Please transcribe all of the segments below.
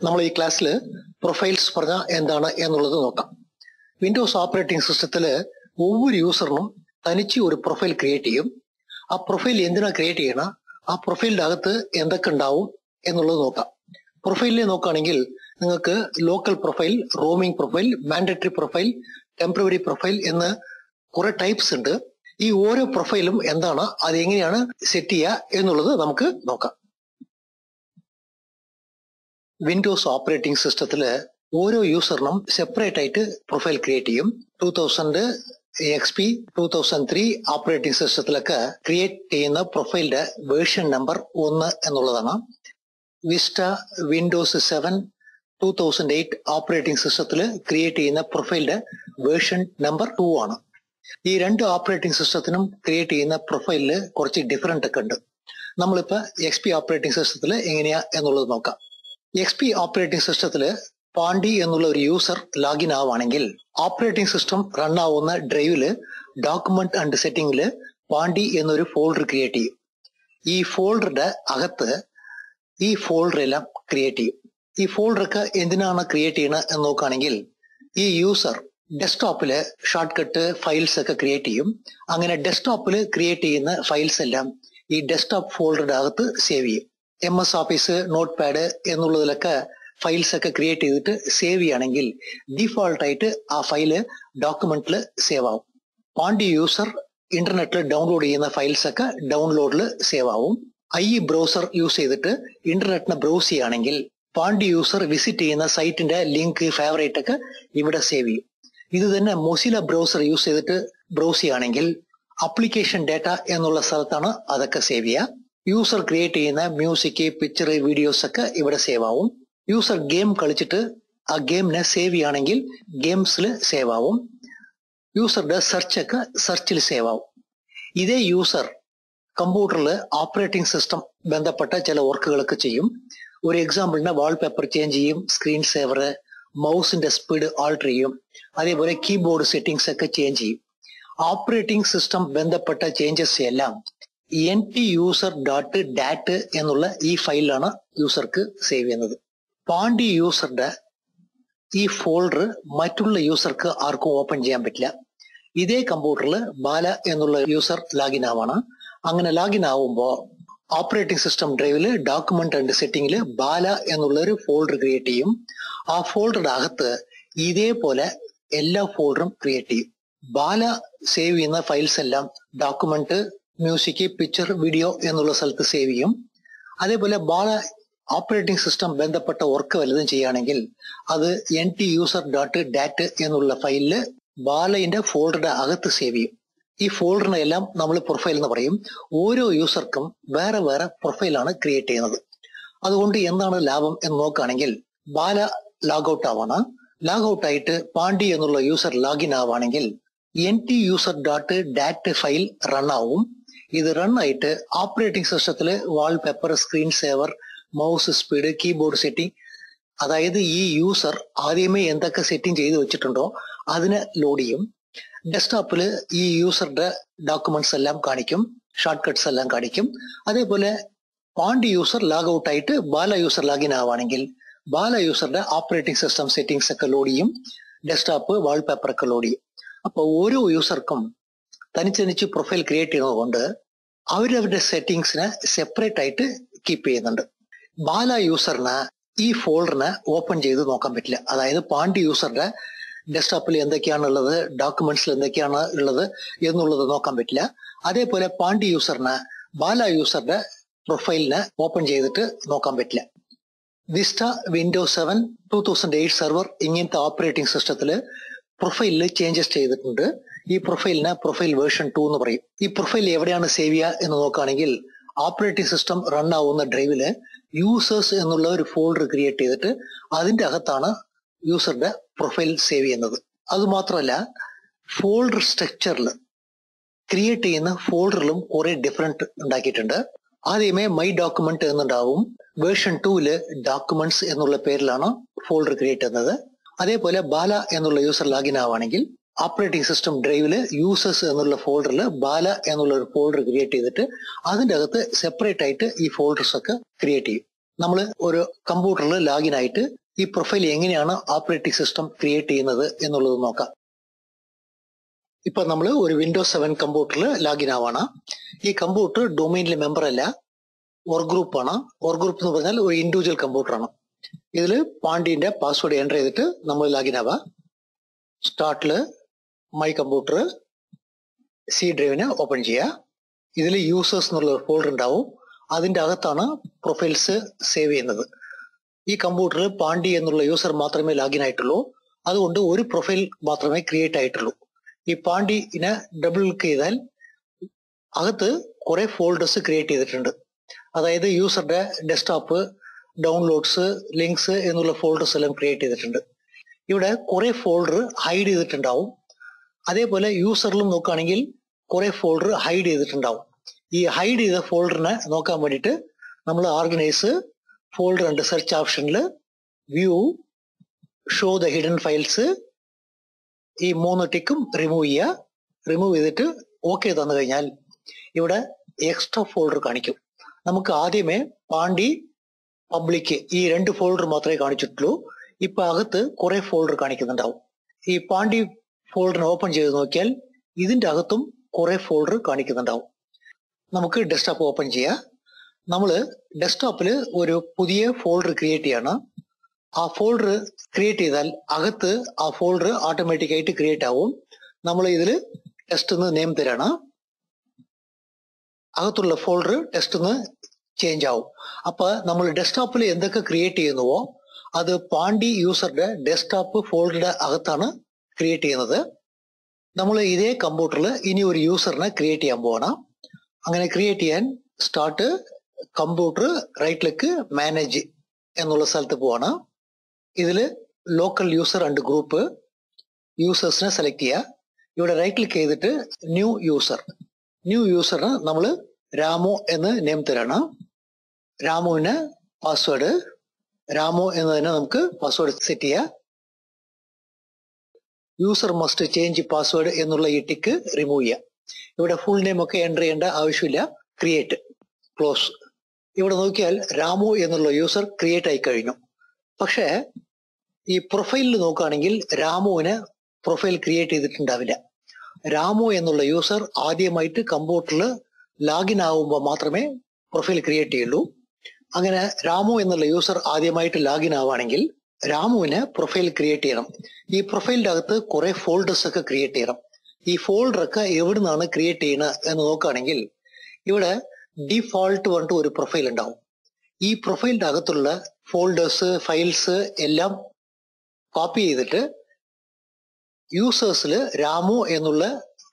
നമ്മൾ ഈ ക്ലാസ്സിൽ പ്രൊഫൈൽസ് പറഞ്ഞാൽ എന്താണ് എന്നുള്ളത് നോക്കാം. വിൻഡോസ് ഓപ്പറേറ്റിംഗ് സിസ്റ്റത്തില് ഒவ்வொரு യൂസറിനും തനിച്ച് ഒരു പ്രൊഫൈൽ ക്രിയേറ്റ് ചെയ്യും. ആ പ്രൊഫൈൽ എന്തിനാ ക്രിയേറ്റ് ചെയ്യണം, ആ പ്രൊഫൈലിന്റെ അകത്ത് എന്തൊക്കെ ഉണ്ടാവും എന്നുള്ളത് നോക്കാം. പ്രൊഫൈലിനെ നോക്കുകയാണെങ്കിൽ നിങ്ങൾക്ക് local profile, roaming profile, mandatory profile, temporary profile എന്ന് കുറെ ടൈപ്സ് ഉണ്ട്. ഈ ഓരോ പ്രൊഫൈലും എന്താണ്, അത് എങ്ങനെയാണ് സെറ്റ് ചെയ്യുക എന്നുള്ളത് നമുക്ക് നോക്കാം. വിൻഡോസ് ഓപ്പറേറ്റിംഗ് സിസ്റ്റത്തില് ഓരോ യൂസറിനും സെപ്പറേറ്റ് ആയിട്ട് പ്രൊഫൈൽ ക്രിയേറ്റ് ചെയ്യും. 2000 XP 2003 ഓപ്പറേറ്റിംഗ് സിസ്റ്റത്തിലൊക്കെ ക്രിയേറ്റ് ചെയ്യുന്ന പ്രൊഫൈലിന്റെ വേർഷൻ നമ്പർ 1 എന്നുള്ളതാണ്. വിസ്റ്റ വിൻഡോസ് 7 2008 ഓപ്പറേറ്റിംഗ് സിസ്റ്റത്തിൽ ക്രിയേറ്റ് ചെയ്യുന്ന പ്രൊഫൈലിന്റെ വേർഷൻ നമ്പർ 2 ആണ്. ഈ രണ്ട് ഓപ്പറേറ്റിംഗ് സിസ്റ്റത്തിനും ക്രിയേറ്റ് ചെയ്യുന്ന പ്രൊഫൈലില് കുറച്ച് ഡിഫറൻറ്റ് ഒക്കെ ഉണ്ട്. നമ്മളിപ്പോ XP ഓപ്പറേറ്റിംഗ് സിസ്റ്റത്തിൽ എങ്ങനെയാ എന്നുള്ളത് നോക്കാം. XP ഓപ്പറേറ്റിംഗ് സിസ്റ്റത്തില് പാണ്ടി എന്നുള്ള ഒരു യൂസർ ലോഗിൻ ആവുകയാണെങ്കിൽ ഓപ്പറേറ്റിംഗ് സിസ്റ്റം റൺ ആവുന്ന ഡ്രൈവില് ഡോക്യുമെന്റ് ആൻഡ് സെറ്റിംഗില് പാണ്ടി എന്നൊരു ഫോൾഡർ ക്രിയേറ്റ് ചെയ്യും. ഈ ഫോൾഡറുടെ അകത്ത് ഈ ഫോൾഡർ എല്ലാം ക്രിയേറ്റ് ചെയ്യും. ഈ ഫോൾഡറൊക്കെ എന്തിനാണ് ക്രിയേറ്റ് ചെയ്യണത് എന്ന് നോക്കുകയാണെങ്കിൽ ഈ യൂസർ ഡെസ്ക്ടോപ്പില് ഷോർട്ട് കട്ട് ഫയൽസ് ഒക്കെ ക്രിയേറ്റ് ചെയ്യും. അങ്ങനെ ഡെസ്ക്ടോപ്പിൽ ക്രിയേറ്റ് ചെയ്യുന്ന ഫയൽസ് എല്ലാം ഈ ഡെസ്ക്ടോപ്പ് ഫോൾഡറുടെ അകത്ത് സേവ് ചെയ്യും. MS ഓഫീസ്, നോട്ട് പാഡ് എന്നുള്ളതിലൊക്കെ ഫയൽസ് ഒക്കെ ക്രിയേറ്റ് ചെയ്തിട്ട് സേവ് ചെയ്യുകയാണെങ്കിൽ ഡീഫോൾട്ട് ആയിട്ട് ആ ഫയല് ഡോക്യുമെന്റിൽ സേവ് ആവും. പാണ്ടി യൂസർ ഇന്റർനെറ്റിൽ ഡൗൺലോഡ് ചെയ്യുന്ന ഫയൽസ് ഒക്കെ ഡൗൺലോഡിൽ സേവ് ആവും. ബ്രൗസർ യൂസ് ചെയ്തിട്ട് ഇന്റർനെറ്റിനെ ബ്രൗസ് ചെയ്യുകയാണെങ്കിൽ പാണ്ടി യൂസർ വിസിറ്റ് ചെയ്യുന്ന സൈറ്റിന്റെ ലിങ്ക്, ഫേവറേറ്റ് ഒക്കെ ഇവിടെ സേവ് ചെയ്യും. ഇത് തന്നെ മൊസില ബ്രൗസർ യൂസ് ചെയ്തിട്ട് ബ്രൗസ് ചെയ്യുകയാണെങ്കിൽ അപ്ലിക്കേഷൻ ഡാറ്റ എന്നുള്ള സ്ഥലത്താണ് അതൊക്കെ സേവ് ചെയ്യുക. യൂസർ ക്രിയേറ്റ് ചെയ്യുന്ന മ്യൂസിക്, പിക്ചർ, വീഡിയോസ് ഒക്കെ ഇവിടെ സേവ് ആവും. യൂസർ ഗെയിം കളിച്ചിട്ട് ആ ഗെയിമിനെ സേവ് ചെയ്യുകയാണെങ്കിൽ ഗെയിംസിൽ സേവ് ആവും. യൂസറുടെ സെർച്ച് ഒക്കെ സെർച്ചിൽ സേവ് ആവും. ഇതേ യൂസർ കമ്പ്യൂട്ടറിൽ ഓപ്പറേറ്റിംഗ് സിസ്റ്റം ബന്ധപ്പെട്ട ചില വർക്കുകളൊക്കെ ചെയ്യും. ഒരു എക്സാമ്പിളിന് വാൾപേപ്പർ ചേഞ്ച് ചെയ്യും, സ്ക്രീൻ സേവർ, മൗസിന്റെ സ്പീഡ് ആൾട്ടർ ചെയ്യും, അതേപോലെ കീബോർഡ് സെറ്റിംഗ്സ് ഒക്കെ ചേഞ്ച് ചെയ്യും. ഓപ്പറേറ്റിംഗ് സിസ്റ്റം ബന്ധപ്പെട്ട ചേഞ്ചസ് എല്ലാം NTuser.dat എന്നുള്ള ഈ ഫയലിലാണ് യൂസർക്ക് സേവ് ചെയ്യുന്നത്. പാണ്ടി യൂസറുടെ ഈ ഫോൾഡർ മറ്റുള്ള യൂസർക്ക് ആർക്കും ഓപ്പൺ ചെയ്യാൻ പറ്റില്ല. ഇതേ കമ്പ്യൂട്ടറിൽ ബാല എന്നുള്ള യൂസർ ലോഗിൻ ആവാണ്. അങ്ങനെ ലോഗിൻ ആവുമ്പോൾ ഓപ്പറേറ്റിംഗ് സിസ്റ്റം ഡ്രൈവില് ഡോക്യുമെന്റ് ആൻഡ് സെറ്റിംഗില് ബാല എന്നുള്ള ഒരു ഫോൾഡർ ക്രിയേറ്റ് ചെയ്യും. ആ ഫോൾഡറുടെ അകത്ത് ഇതേപോലെ എല്ലാ ഫോൾഡറും ക്രിയേറ്റ് ചെയ്യും. ബാല സേവ് ചെയ്യുന്ന ഫയൽസ് എല്ലാം ഡോക്യുമെന്റ്, മ്യൂസിക്, പിക്ചർ, വീഡിയോ എന്നുള്ള സ്ഥലത്ത് സേവ് ചെയ്യും. അതേപോലെ ബാല ഓപ്പറേറ്റിംഗ് സിസ്റ്റം ബന്ധപ്പെട്ട വർക്ക് വല്ലതും ചെയ്യുകയാണെങ്കിൽ അത് NTuser.dat എന്നുള്ള ഫയലില് ബാലയുടെ ഫോൾഡറുടെ അകത്ത് സേവ് ചെയ്യും. ഈ ഫോൾഡറിനെ എല്ലാം നമ്മൾ പ്രൊഫൈൽ എന്ന് പറയും. ഓരോ യൂസർക്കും വേറെ വേറെ പ്രൊഫൈലാണ് ക്രിയേറ്റ് ചെയ്യുന്നത്. അതുകൊണ്ട് എന്താണ് ലാഭം എന്ന് നോക്കുകയാണെങ്കിൽ ബാല ലോഗൌട്ട് ആവാണ്. ലോഗൌട്ട് ആയിട്ട് പാണ്ടി എന്നുള്ള യൂസർ ലോഗിൻ ആവുകയാണെങ്കിൽ NTuser.dat ഫയൽ റൺ ആവും. ഇത് റൺ ആയിട്ട് ഓപ്പറേറ്റിംഗ് സിസ്റ്റത്തില് wallpaper, screen saver, mouse speed, keyboard setting, അതായത് ഈ യൂസർ ആദ്യമേ എന്തൊക്കെ സെറ്റിംഗ് ചെയ്ത് വെച്ചിട്ടുണ്ടോ അതിനെ ലോഡ് ചെയ്യും. ഡെസ്ക്ടോപ്പിൽ ഈ യൂസറുടെ ഡോക്യുമെന്റ്സ് എല്ലാം കാണിക്കും, ഷോർട്ട് കട്ട്സ് എല്ലാം കാണിക്കും. അതേപോലെ പാണ്ടി യൂസർ ലോഗ് ഔട്ട് ആയിട്ട് ബാല യൂസർ ലോഗിൻ ആവുകയാണെങ്കിൽ ബാല യൂസറുടെ ഓപ്പറേറ്റിംഗ് സിസ്റ്റം സെറ്റിംഗ്സ് ഒക്കെ ലോഡ് ചെയ്യും, ഡെസ്ക്ടോപ്പ്, വാൾപേപ്പർ ഒക്കെ ലോഡ് ചെയ്യും. അപ്പൊ ഓരോ യൂസർക്കും തനിച്ച് പ്രൊഫൈൽ ക്രിയേറ്റ് ചെയ്യുന്നത് കൊണ്ട് അവരവരുടെ സെറ്റിംഗ്സിനെ സെപ്പറേറ്റ് ആയിട്ട് കീപ്പ് ചെയ്യുന്നുണ്ട്. ബാല യൂസറിന് ഈ ഫോൾഡറിനെ ഓപ്പൺ ചെയ്ത് നോക്കാൻ പറ്റില്ല. അതായത് പാണ്ടി യൂസറുടെ ഡെസ്ക്ടോപ്പിൽ എന്തൊക്കെയാണ് ഉള്ളത്, ഡോക്യുമെന്റ്സിൽ എന്തൊക്കെയാണ് ഉള്ളത് എന്നുള്ളത് നോക്കാൻ പറ്റില്ല. അതേപോലെ പാണ്ടി യൂസറിന് ബാല യൂസറുടെ പ്രൊഫൈലിനെ ഓപ്പൺ ചെയ്തിട്ട് നോക്കാൻ പറ്റില്ല. വിസ്റ്റ വിൻഡോസ് 7 2008 സെർവർ ഇങ്ങനത്തെ ഓപ്പറേറ്റിംഗ് സിസ്റ്റത്തില് പ്രൊഫൈലിൽ ചേഞ്ചസ് ചെയ്തിട്ടുണ്ട്. ഈ പ്രൊഫൈലിന് പ്രൊഫൈൽ വേർഷൻ 2 എന്ന് പറയും. ഈ പ്രൊഫൈൽ എവിടെയാണ് സേവ് ചെയ്യുക എന്ന് നോക്കുകയാണെങ്കിൽ ഓപ്പറേറ്റിംഗ് സിസ്റ്റം റൺ ആവുന്ന ഡ്രൈവില് യൂസേഴ്സ് എന്നുള്ള ഒരു ഫോൾഡർ ക്രിയേറ്റ് ചെയ്തിട്ട് അതിന്റെ അകത്താണ് യൂസറുടെ പ്രൊഫൈൽ സേവ് ചെയ്യുന്നത്. അതുമാത്രമല്ല ഫോൾഡർ സ്ട്രക്ചറിൽ ക്രിയേറ്റ് ചെയ്യുന്ന ഫോൾഡറിലും കുറെ ഡിഫറൻറ്റ് ഉണ്ടാക്കിയിട്ടുണ്ട്. ആദ്യമേ മൈ ഡോക്യുമെന്റ് എന്നുണ്ടാവും. വേർഷൻ 2 ഡോക്യുമെന്റ്സ് എന്നുള്ള പേരിലാണ് ഫോൾഡർ ക്രിയേറ്റ് ചെയ്യുന്നത്. അതേപോലെ ബാല എന്നുള്ള യൂസർ ലോഗിൻ ആവുകയാണെങ്കിൽ ഓപ്പറേറ്റിംഗ് സിസ്റ്റം ഡ്രൈവില് യൂസേഴ്സ് എന്നുള്ള ഫോൾഡറിൽ ബാല എന്നുള്ള ഒരു ഫോൾഡർ ക്രിയേറ്റ് ചെയ്തിട്ട് അതിന്റെ അകത്ത് സെപ്പറേറ്റ് ആയിട്ട് ഈ ഫോൾഡേഴ്സ് ഒക്കെ ക്രിയേറ്റ് ചെയ്യും. നമ്മൾ ഒരു കമ്പ്യൂട്ടറിൽ ലാഗിൻ ആയിട്ട് ഈ പ്രൊഫൈൽ എങ്ങനെയാണ് ഓപ്പറേറ്റിംഗ് സിസ്റ്റം ക്രിയേറ്റ് ചെയ്യുന്നത് എന്നുള്ളത് നോക്കാം. ഇപ്പൊ നമ്മൾ ഒരു വിൻഡോസ് 7 കമ്പ്യൂട്ടറിൽ ലാഗിൻ ആവാണ്. ഈ കമ്പ്യൂട്ടർ ഡൊമൈനിലെ മെമ്പർ അല്ല, വർക്ക് ഗ്രൂപ്പ് ആണ്. വർക്ക് ഗ്രൂപ്പ് എന്ന് പറഞ്ഞാൽ ഒരു ഇൻഡിവിജ്വൽ കമ്പ്യൂട്ടറാണ്. ഇതിൽ പാണ്ഡ്യന്റെ പാസ്വേഡ് എൻ്റർ ചെയ്തിട്ട് നമ്മൾ ലാഗിൻ ആവാം. സ്റ്റാർട്ടില് മൈ കമ്പ്യൂട്ടർ സി ഡ്രൈവിനെ ഓപ്പൺ ചെയ്യുക. ഇതിൽ യൂസേഴ്സ് എന്നുള്ള ഒരു ഫോൾഡർ ഉണ്ടാവും. അതിന്റെ അകത്താണ് പ്രൊഫൈൽസ് സേവ് ചെയ്യുന്നത്. ഈ കമ്പ്യൂട്ടറിൽ പാണ്ഡ്യ എന്നുള്ള യൂസർ മാത്രമേ ലാഗിൻ ആയിട്ടുള്ളൂ. അതുകൊണ്ട് ഒരു പ്രൊഫൈൽ മാത്രമേ ക്രിയേറ്റ് ആയിട്ടുള്ളൂ. ഈ പാണ്ഡ്യനെ ഡബിൾ ക്ലിക്ക് ചെയ്താൽ അകത്ത് കുറെ ഫോൾഡേഴ്സ് ക്രിയേറ്റ് ചെയ്തിട്ടുണ്ട്. അതായത് യൂസറുടെ ഡെസ്ക്ടോപ്പ്, ഡൗൺലോഡ്സ്, ലിങ്ക്സ് എന്നുള്ള ഫോൾഡേഴ്സ് എല്ലാം ക്രിയേറ്റ് ചെയ്തിട്ടുണ്ട്. ഇവിടെ കുറെ ഫോൾഡർ ഹൈഡ് ചെയ്തിട്ടുണ്ടാവും. അതേപോലെ യൂസറിലും നോക്കുകയാണെങ്കിൽ കുറെ ഫോൾഡർ ഹൈഡ് ചെയ്തിട്ടുണ്ടാവും. ഈ ഹൈഡ് ചെയ്ത ഫോൾഡറിനെ നോക്കാൻ വേണ്ടിയിട്ട് നമ്മൾ ഓർഗനൈസ് ഫോൾഡർ ഉണ്ട് സെർച്ച് ഓപ്ഷനിൽ view show the hidden files ഈ 3 ടിക്കും റിമൂവ് ചെയ്യുക. റിമൂവ് ചെയ്തിട്ട് ഓക്കെ തന്നു കഴിഞ്ഞാൽ ഇവിടെ എക്സ്ട്രാ ഫോൾഡർ കാണിക്കും. നമുക്ക് ആദ്യമേ പാണ്ഡ്യ, പബ്ലിക് ഈ 2 ഫോൾഡർ മാത്രമേ കാണിച്ചിട്ടുള്ളൂ. ഇപ്പൊ അകത്ത് കുറെ ഫോൾഡർ കാണിക്കുന്നുണ്ടാവും. ഈ പാണ്ഡ്യ ഫോൾഡറിനെ ഓപ്പൺ ചെയ്ത് നോക്കിയാൽ ഇതിന്റെ അകത്തും കുറെ ഫോൾഡർ കാണിക്കുന്നുണ്ടാവും. നമുക്ക് ഡെസ്ക്ടോപ്പ് ഓപ്പൺ ചെയ്യാം. നമ്മൾ ഡെസ്ക്ടോപ്പിൽ ഒരു പുതിയ ഫോൾഡർ ക്രിയേറ്റ് ചെയ്യാണ്. ആ ഫോൾഡർ ക്രിയേറ്റ് ചെയ്താൽ അകത്ത് ആ ഫോൾഡർ ഓട്ടോമാറ്റിക് ആയിട്ട് ക്രിയേറ്റ് ആവും. നമ്മൾ ഇതിൽ ടെസ്റ്റ് എന്ന് നെയിം തരാണ്. അകത്തുള്ള ഫോൾഡർ ടെസ്റ്റ് എന്ന് ചേഞ്ച് ആവും. അപ്പൊ നമ്മൾ ഡെസ്ക്ടോപ്പിൽ എന്തൊക്കെ ക്രിയേറ്റ് ചെയ്യുന്നുവോ അത് പാണ്ഡ്യ യൂസറുടെ ഡെസ്ക്ടോപ്പ് ഫോൾഡറുടെ അകത്താണ് ക്രിയേറ്റ് ചെയ്യുന്നത്. നമ്മൾ ഇതേ കമ്പ്യൂട്ടറിൽ ഇനി ഒരു യൂസറിനെ ക്രിയേറ്റ് ചെയ്യാൻ പോവാണ്. അങ്ങനെ ക്രിയേറ്റ് ചെയ്യാൻ start computer right click manage എന്നുള്ള സ്ഥലത്ത് പോവാണ്. ഇതിൽ ലോക്കൽ യൂസർ ആൻഡ് ഗ്രൂപ്പ് യൂസേഴ്സിനെ സെലക്ട് ചെയ്യുക. ഇവിടെ റൈറ്റ് ക്ലിക്ക് ചെയ്തിട്ട് ന്യൂ യൂസറിന് നമ്മൾ രാമു എന്ന് നെയിം തരാണ്. രാമുവിന് പാസ്വേഡ് രാമു എന്നതിന് നമുക്ക് പാസ്വേഡ് സെറ്റ് ചെയ്യാം. യൂസർ മസ്റ്റ് ചേഞ്ച് പാസ്വേഡ് എന്നുള്ള ഈ ടിക്ക് റിമൂവ് ചെയ്യാം. ഇവിടെ ഫുൾ നെയിം ഒക്കെ എൻ്റർ ചെയ്യേണ്ട ആവശ്യമില്ല. Create, close. ഇവിടെ നോക്കിയാൽ രാമു എന്നുള്ള യൂസർ ക്രിയേറ്റ് ആയി കഴിഞ്ഞു. പക്ഷേ ഈ പ്രൊഫൈലിൽ നോക്കുകയാണെങ്കിൽ രാമുവിന് പ്രൊഫൈൽ ക്രിയേറ്റ് ചെയ്തിട്ടുണ്ടാവില്ല. രാമു എന്നുള്ള യൂസർ ആദ്യമായിട്ട് കമ്പ്യൂട്ടറിൽ ലാഗിൻ ആവുമ്പോൾ മാത്രമേ പ്രൊഫൈൽ ക്രിയേറ്റ് ചെയ്യുള്ളൂ. അങ്ങനെ രാമു എന്നുള്ള യൂസർ ആദ്യമായിട്ട് ലാഗിൻ ആവുകയാണെങ്കിൽ രാമുവിന് പ്രൊഫൈൽ ക്രിയേറ്റ് ചെയ്യണം. ഈ പ്രൊഫൈലിന്റെ അകത്ത് കുറെ ഫോൾഡേഴ്സ് ഒക്കെ ക്രിയേറ്റ് ചെയ്യണം. ഈ ഫോൾഡർ ഒക്കെ എവിടെ നിന്നാണ് ക്രിയേറ്റ് ചെയ്യുന്നത് എന്ന് നോക്കുകയാണെങ്കിൽ ഇവിടെ ഡിഫോൾട്ട് പറഞ്ഞിട്ട് ഒരു പ്രൊഫൈൽ ഉണ്ടാവും. ഈ പ്രൊഫൈലിന്റെ അകത്തുള്ള ഫോൾഡേഴ്സ്, ഫയൽസ് എല്ലാം കോപ്പി ചെയ്തിട്ട് യൂസേഴ്സിൽ രാമു എന്നുള്ള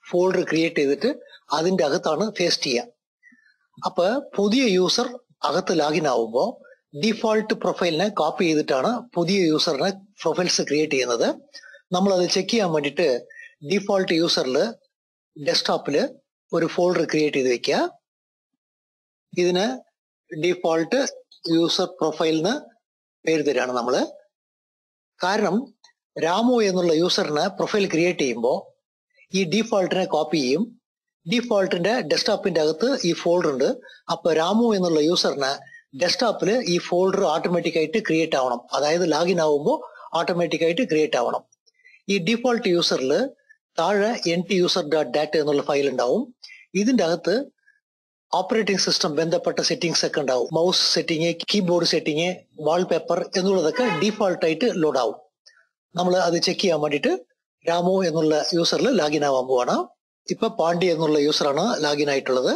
ഫോൾഡർ ക്രിയേറ്റ് ചെയ്തിട്ട് അതിന്റെ അകത്താണ് പേസ്റ്റ് ചെയ്യുക. അപ്പൊ പുതിയ യൂസർ അകത്ത് ലാഗിൻ ആവുമ്പോൾ ഡിഫോൾട്ട് പ്രൊഫൈലിനെ കോപ്പി ചെയ്തിട്ടാണ് പുതിയ യൂസറിനെ പ്രൊഫൈൽസ് ക്രിയേറ്റ് ചെയ്യുന്നത്. നമ്മൾ അത് ചെക്ക് ചെയ്യാൻ വേണ്ടിയിട്ട് ഡിഫോൾട്ട് യൂസറിൽ ഡെസ്ക്ടോപ്പിൽ ഒരു ഫോൾഡർ ക്രിയേറ്റ് ചെയ്ത് വെക്കുക. ഇതിന് ഡിഫോൾട്ട് യൂസർ പ്രൊഫൈലിന് പേര് തരാണ് നമ്മള്. കാരണം രാമു എന്നുള്ള യൂസറിന് പ്രൊഫൈൽ ക്രിയേറ്റ് ചെയ്യുമ്പോൾ ഈ ഡിഫോൾട്ടിനെ കോപ്പി ചെയ്യും. ഡിഫോൾട്ടിന്റെ ഡെസ്ക്ടോപ്പിന്റെ അകത്ത് ഈ ഫോൾഡർ ഉണ്ട്. അപ്പൊ രാമു എന്നുള്ള യൂസറിന് ഡെസ്ക്ടോപ്പിൽ ഈ ഫോൾഡർ ഓട്ടോമാറ്റിക് ആയിട്ട് ക്രിയേറ്റ് ആവണം. അതായത് ലാഗിൻ ആവുമ്പോൾ ഓട്ടോമാറ്റിക് ആയിട്ട് ക്രിയേറ്റ് ആവണം. ഈ ഡിഫോൾട്ട് യൂസറിൽ താഴെ NT_user.dat എന്നുള്ള ഫയൽ ഉണ്ടാവും. ഇതിന്റെ അകത്ത് ഓപ്പറേറ്റിംഗ് സിസ്റ്റം ബന്ധപ്പെട്ട സെറ്റിംഗ്സ് ഒക്കെ ഉണ്ടാവും. Mouse setting, keyboard setting, wallpaper എന്നുള്ളതൊക്കെ ഡീഫോൾട്ട് ആയിട്ട് ലോഡ് ആവും. നമ്മൾ അത് ചെക്ക് ചെയ്യാൻ വേണ്ടിയിട്ട് രാമു എന്നുള്ള യൂസറിൽ ലാഗിൻ ആവാൻ പോവാണ്. ഇപ്പൊ പാണ്ഡ്യ എന്നുള്ള യൂസറാണ് ലാഗിൻ ആയിട്ടുള്ളത്.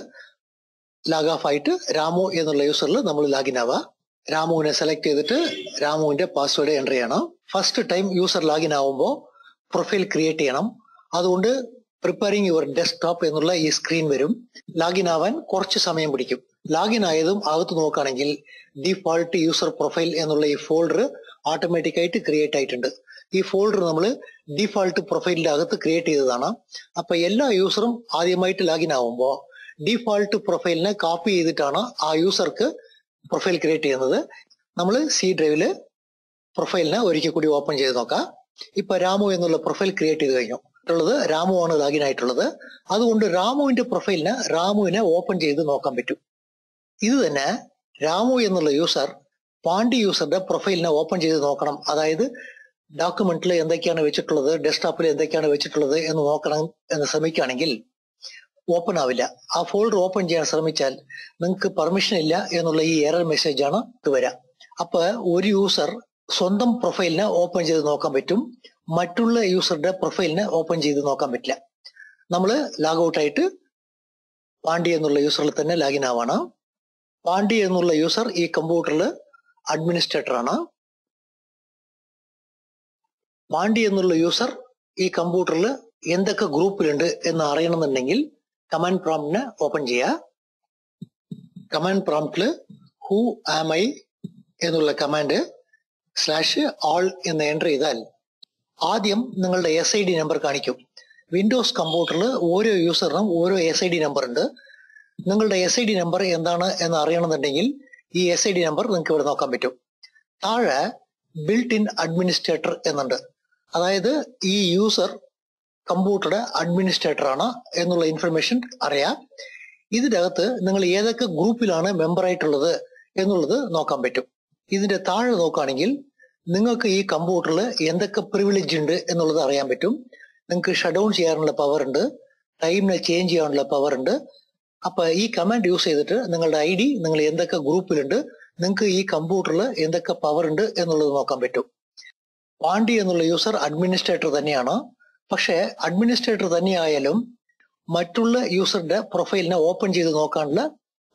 ലാഗ് ഓഫ് ആയിട്ട് രാമു എന്നുള്ള യൂസറിൽ നമ്മൾ ലാഗിൻ ആവുക. രാമുവിനെ സെലക്ട് ചെയ്തിട്ട് രാമുവിന്റെ പാസ്വേഡ് എൻ്റർ ചെയ്യണം. ഫസ്റ്റ് ടൈം യൂസർ ലാഗിൻ ആവുമ്പോൾ പ്രൊഫൈൽ ക്രിയേറ്റ് ചെയ്യണം. അതുകൊണ്ട് പ്രിപ്പയറിംഗ് യുവർ ഡെസ്ക്ടോപ്പ് എന്നുള്ള ഈ സ്ക്രീൻ വരും. ലാഗിൻ ആവാൻ കുറച്ച് സമയം പിടിക്കും. ലാഗിൻ ആയതും അകത്ത് നോക്കുകയാണെങ്കിൽ ഡിഫോൾട്ട് യൂസർ പ്രൊഫൈൽ എന്നുള്ള ഈ ഫോൾഡർ ഓട്ടോമാറ്റിക് ആയിട്ട് ക്രിയേറ്റ് ആയിട്ടുണ്ട്. ഈ ഫോൾഡർ നമ്മൾ ഡിഫോൾട്ട് പ്രൊഫൈലിന്റെ അകത്ത് ക്രിയേറ്റ് ചെയ്തതാണ്. അപ്പൊ എല്ലാ യൂസറും ആദ്യമായിട്ട് ലാഗിൻ ആവുമ്പോൾ ഡിഫോൾട്ട് പ്രൊഫൈലിനെ കോപ്പി ചെയ്തിട്ടാണ് ആ യൂസർക്ക് പ്രൊഫൈൽ ക്രിയേറ്റ് ചെയ്യുന്നത്. നമ്മൾ സി ഡ്രൈവില് പ്രൊഫൈലിനെ ഒരിക്കൽ കൂടി ഓപ്പൺ ചെയ്ത് നോക്കാം. ഇപ്പൊ രാമു എന്നുള്ള പ്രൊഫൈൽ ക്രിയേറ്റ് ചെയ്ത് കഴിഞ്ഞു. രാമു ആണ് ലാഗിൻ ആയിട്ടുള്ളത്. അതുകൊണ്ട് രാമുവിന്റെ പ്രൊഫൈലിന് രാമുവിനെ ഓപ്പൺ ചെയ്ത് നോക്കാൻ പറ്റും. ഇത് തന്നെ രാമു എന്നുള്ള യൂസർ പാണ്ടി യൂസറുടെ പ്രൊഫൈലിനെ ഓപ്പൺ ചെയ്ത് നോക്കണം. അതായത് ഡോക്യുമെന്റിൽ എന്തൊക്കെയാണ് വെച്ചിട്ടുള്ളത്, ഡെസ്ക്ടോപ്പിൽ എന്തൊക്കെയാണ് വെച്ചിട്ടുള്ളത് എന്ന് നോക്കണം എന്ന് ശ്രമിക്കുകയാണെങ്കിൽ ഓപ്പൺ ആവില്ല. ആ ഫോൾഡർ ഓപ്പൺ ചെയ്യാൻ ശ്രമിച്ചാൽ നിങ്ങൾക്ക് പെർമിഷൻ ഇല്ല എന്നുള്ള ഈ എറർ മെസ്സേജ് ആണ് ഇത് വരാം. അപ്പൊ ഒരു യൂസർ സ്വന്തം പ്രൊഫൈലിനെ ഓപ്പൺ ചെയ്ത് നോക്കാൻ പറ്റും, മറ്റുള്ള യൂസറുടെ പ്രൊഫൈലിനെ ഓപ്പൺ ചെയ്ത് നോക്കാൻ പറ്റില്ല. നമ്മൾ ലാഗൌട്ട് ആയിട്ട് പാണ്ടി എന്നുള്ള യൂസറിൽ തന്നെ ലാഗിൻ ആവാണ്. പാണ്ടി എന്നുള്ള യൂസർ ഈ കമ്പ്യൂട്ടറിൽ അഡ്മിനിസ്ട്രേറ്റർ ആണ്. പാണ്ടി എന്നുള്ള യൂസർ ഈ കമ്പ്യൂട്ടറിൽ എന്തൊക്കെ ഗ്രൂപ്പിലുണ്ട് എന്ന് അറിയണമെന്നുണ്ടെങ്കിൽ കമാൻഡ് പ്രോംപ്റ്റിനെ ഓപ്പൺ ചെയ്യുക. കമാൻഡ് പ്രോംപ്റ്റിൽ ഹൂ ആം ഐ എന്നുള്ള കമാൻഡ് /all എന്ന് എൻ്റർ ചെയ്താൽ ആദ്യം നിങ്ങളുടെ SID നമ്പർ കാണിക്കും. വിൻഡോസ് കമ്പ്യൂട്ടറിൽ ഓരോ യൂസറിനും ഓരോ SID നമ്പർ ഉണ്ട്. നിങ്ങളുടെ SID നമ്പർ എന്താണ് എന്ന് അറിയണമെന്നുണ്ടെങ്കിൽ ഈ SID നമ്പർ നിങ്ങൾക്ക് ഇവിടെ നോക്കാൻ പറ്റും. താഴെ ബിൽറ്റ് ഇൻ അഡ്മിനിസ്ട്രേറ്റർ എന്നുണ്ട്. അതായത് ഈ യൂസർ കമ്പ്യൂട്ടറുടെ അഡ്മിനിസ്ട്രേറ്റർ ആണ് എന്നുള്ള ഇൻഫർമേഷൻ അറിയാം. ഇതിനകത്ത് നിങ്ങൾ ഏതൊക്കെ ഗ്രൂപ്പിലാണ് മെമ്പർ ആയിട്ടുള്ളത് എന്നുള്ളത് നോക്കാൻ പറ്റും. ഇതിന്റെ താഴെ നോക്കുകയാണെങ്കിൽ നിങ്ങൾക്ക് ഈ കമ്പ്യൂട്ടറിൽ എന്തൊക്കെ പ്രിവിലേജ് ഉണ്ട് എന്നുള്ളത് അറിയാൻ പറ്റും. നിങ്ങൾക്ക് ഷട്ട് ഡൗൺ ചെയ്യാനുള്ള പവർ ഉണ്ട്, ടൈമിനെ ചേഞ്ച് ചെയ്യാനുള്ള പവർ ഉണ്ട്. അപ്പൊ ഈ കമാൻഡ് യൂസ് ചെയ്തിട്ട് നിങ്ങളുടെ ID, നിങ്ങൾ എന്തൊക്കെ ഗ്രൂപ്പിലുണ്ട്, നിങ്ങൾക്ക് ഈ കമ്പ്യൂട്ടറിൽ എന്തൊക്കെ പവർ ഉണ്ട് എന്നുള്ളത് നോക്കാൻ പറ്റും. പാണ്ടി എന്നുള്ള യൂസർ അഡ്മിനിസ്ട്രേറ്റർ തന്നെയാണ്. പക്ഷെ അഡ്മിനിസ്ട്രേറ്റർ തന്നെയായാലും മറ്റുള്ള യൂസറുടെ പ്രൊഫൈലിനെ ഓപ്പൺ ചെയ്ത് നോക്കാനുള്ള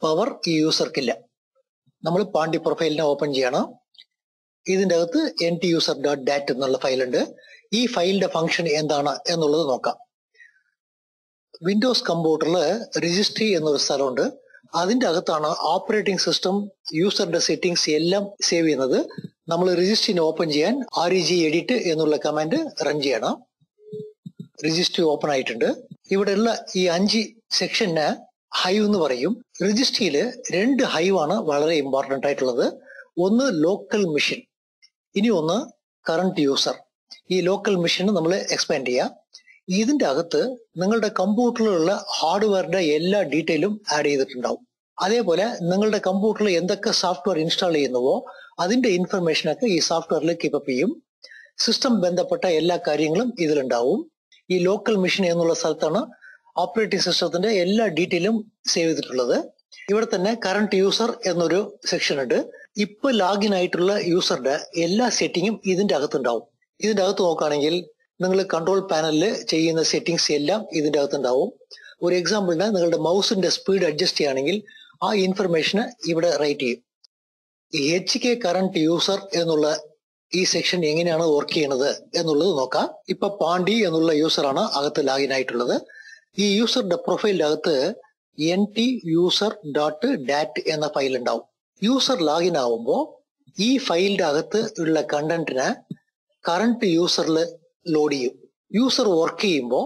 പവർ ഈ യൂസർക്കില്ല. നമ്മൾ പാണ്ടി പ്രൊഫൈലിനെ ഓപ്പൺ ചെയ്യണം. ഇതിൻ്റെ അകത്ത് ntuser.dat എന്നുള്ള ഫയലുണ്ട്. ഈ ഫയലിന്റെ ഫംഗ്ഷൻ എന്താണ് എന്നുള്ളത് നോക്കാം. വിൻഡോസ് കമ്പ്യൂട്ടറിൽ രജിസ്ട്രി എന്നൊരു സ്ഥലമുണ്ട്. അതിന്റെ അകത്താണ് ഓപ്പറേറ്റിംഗ് സിസ്റ്റം യൂസറുടെ സെറ്റിംഗ്സ് എല്ലാം സേവ് ചെയ്യുന്നത്. നമ്മൾ രജിസ്ട്രിനെ ഓപ്പൺ ചെയ്യാൻ reg edit എന്നുള്ള കമാൻഡ് റൺ ചെയ്യണം. രജിസ്ട്രി ഓപ്പൺ ആയിട്ടുണ്ട്. ഇവിടെയുള്ള ഈ 5 സെക്ഷന് ഹൈവ് എന്ന് പറയും. രജിസ്ട്രിയിൽ 2 ഹൈവ് ആണ് വളരെ ഇമ്പോർട്ടന്റ് ആയിട്ടുള്ളത്. ഒന്ന് ലോക്കൽ മെഷീൻ, ഇനി ഒന്ന് കറന്റ് യൂസർ. ഈ ലോക്കൽ മെഷീൻ നമ്മൾ എക്സ്പാൻഡ് ചെയ്യാം. ഇതിന്റെ അകത്ത് നിങ്ങളുടെ കമ്പ്യൂട്ടറിലുള്ള ഹാർഡ്വെയറിന്റെ എല്ലാ ഡീറ്റെയിലും ആഡ് ചെയ്തിട്ടുണ്ടാവും. അതേപോലെ നിങ്ങളുടെ കമ്പ്യൂട്ടറിൽ എന്തൊക്കെ സോഫ്റ്റ്വെയർ ഇൻസ്റ്റാൾ ചെയ്യുന്നുവോ അതിന്റെ ഇൻഫർമേഷനൊക്കെ ഈ സോഫ്റ്റ്വെയറിൽ കീപ്പപ്പ് ചെയ്യും. സിസ്റ്റം ബന്ധപ്പെട്ട എല്ലാ കാര്യങ്ങളും ഇതിലുണ്ടാവും. ഈ ലോക്കൽ മെഷീൻ എന്നുള്ള സ്ഥലത്താണ് ഓപ്പറേറ്റിംഗ് സിസ്റ്റത്തിന്റെ എല്ലാ ഡീറ്റെയിലും സേവ് ചെയ്തിട്ടുള്ളത്. ഇവിടെ തന്നെ കറന്റ് യൂസർ എന്നൊരു സെക്ഷൻ ഉണ്ട്. ഇപ്പൊ ലാഗിൻ ആയിട്ടുള്ള യൂസറുടെ എല്ലാ സെറ്റിങ്ങും ഇതിന്റെ അകത്തുണ്ടാവും. ഇതിന്റെ അകത്ത് നോക്കുകയാണെങ്കിൽ നിങ്ങൾ കൺട്രോൾ പാനലിൽ ചെയ്യുന്ന സെറ്റിംഗ്സ് എല്ലാം ഇതിന്റെ അകത്തുണ്ടാവും. ഒരു എക്സാമ്പിളിന് നിങ്ങളുടെ മൗസിന്റെ സ്പീഡ് അഡ്ജസ്റ്റ് ചെയ്യുകയാണെങ്കിൽ ആ ഇൻഫർമേഷന് ഇവിടെ റൈറ്റ് ചെയ്യും. ഈ HK കറന്റ് യൂസർ എന്നുള്ള ഈ സെക്ഷൻ എങ്ങനെയാണ് വർക്ക് ചെയ്യുന്നത് എന്നുള്ളത് നോക്കാം. ഇപ്പൊ പാണ്ടി എന്നുള്ള യൂസറാണ് അകത്ത് ലാഗിൻ ആയിട്ടുള്ളത്. ഈ യൂസറുടെ പ്രൊഫൈലിന്റെ അകത്ത് ntuser.dat എന്ന ഫയൽ ഉണ്ടാവും. യൂസർ ലാഗിൻ ആവുമ്പോൾ ഈ ഫയലിന്റെ അകത്ത് ഉള്ള കണ്ടന്റിനെ കറന്റ് യൂസറിൽ ലോഡ് ചെയ്യും. യൂസർ വർക്ക് ചെയ്യുമ്പോൾ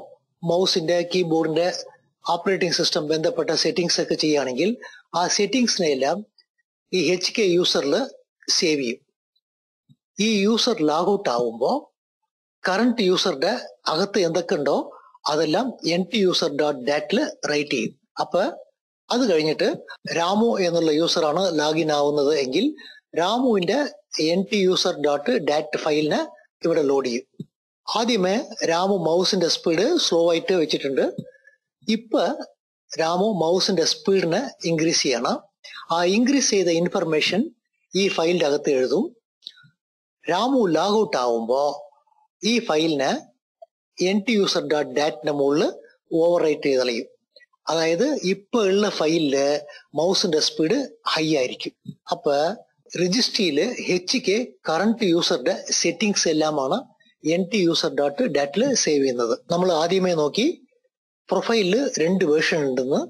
മൗസിന്റെ കീബോർഡിന്റെ ഓപ്പറേറ്റിംഗ് സിസ്റ്റം ബന്ധപ്പെട്ട സെറ്റിംഗ്സ് ഒക്കെ ചെയ്യുകയാണെങ്കിൽ ആ സെറ്റിംഗ്സിനെല്ലാം ഈ HK യൂസറിൽ സേവ് ചെയ്യും. ഈ യൂസർ ലാഗൌട്ട് ആവുമ്പോൾ കറന്റ് യൂസറുടെ അകത്ത് എന്തൊക്കെ ഉണ്ടോ അതെല്ലാം ntuser.dat റൈറ്റ് ചെയ്യും. അപ്പൊ അത് കഴിഞ്ഞിട്ട് രാമു എന്നുള്ള യൂസറാണ് ലാഗിൻ ആവുന്നത് എങ്കിൽ രാമുവിന്റെ ntuser.dat ഫയലിനെ ഇവിടെ ലോഡ് ചെയ്യും. ആദ്യമേ രാമു മൗസിന്റെ സ്പീഡ് സ്ലോ ആയിട്ട് വെച്ചിട്ടുണ്ട്. ഇപ്പൊ രാമു മൗസിന്റെ സ്പീഡിനെ ഇൻക്രീസ് ചെയ്യണം. ആ ഇൻക്രീസ് ചെയ്ത ഇൻഫർമേഷൻ ഈ ഫയലിന്റെ അകത്ത് എഴുതും. രാമു ലാഗൌട്ട് ആവുമ്പോ ഈ ഫയലിനെ ntuser.dat മുകളിൽ ഓവർ റൈറ്റ് ചെയ്ത് കളയും. അതായത് ഇപ്പൊ ഉള്ള ഫയലില് മൗസിന്റെ സ്പീഡ് ഹൈ ആയിരിക്കും. അപ്പൊ രജിസ്ട്രിയില് HK കറന്റ് യൂസറുടെ സെറ്റിംഗ്സ് എല്ലാമാണ് ntuser.dat സേവ് ചെയ്യുന്നത്. നമ്മൾ ആദ്യമേ നോക്കി പ്രൊഫൈലില് 2 വേർഷൻ ഉണ്ടെന്ന്.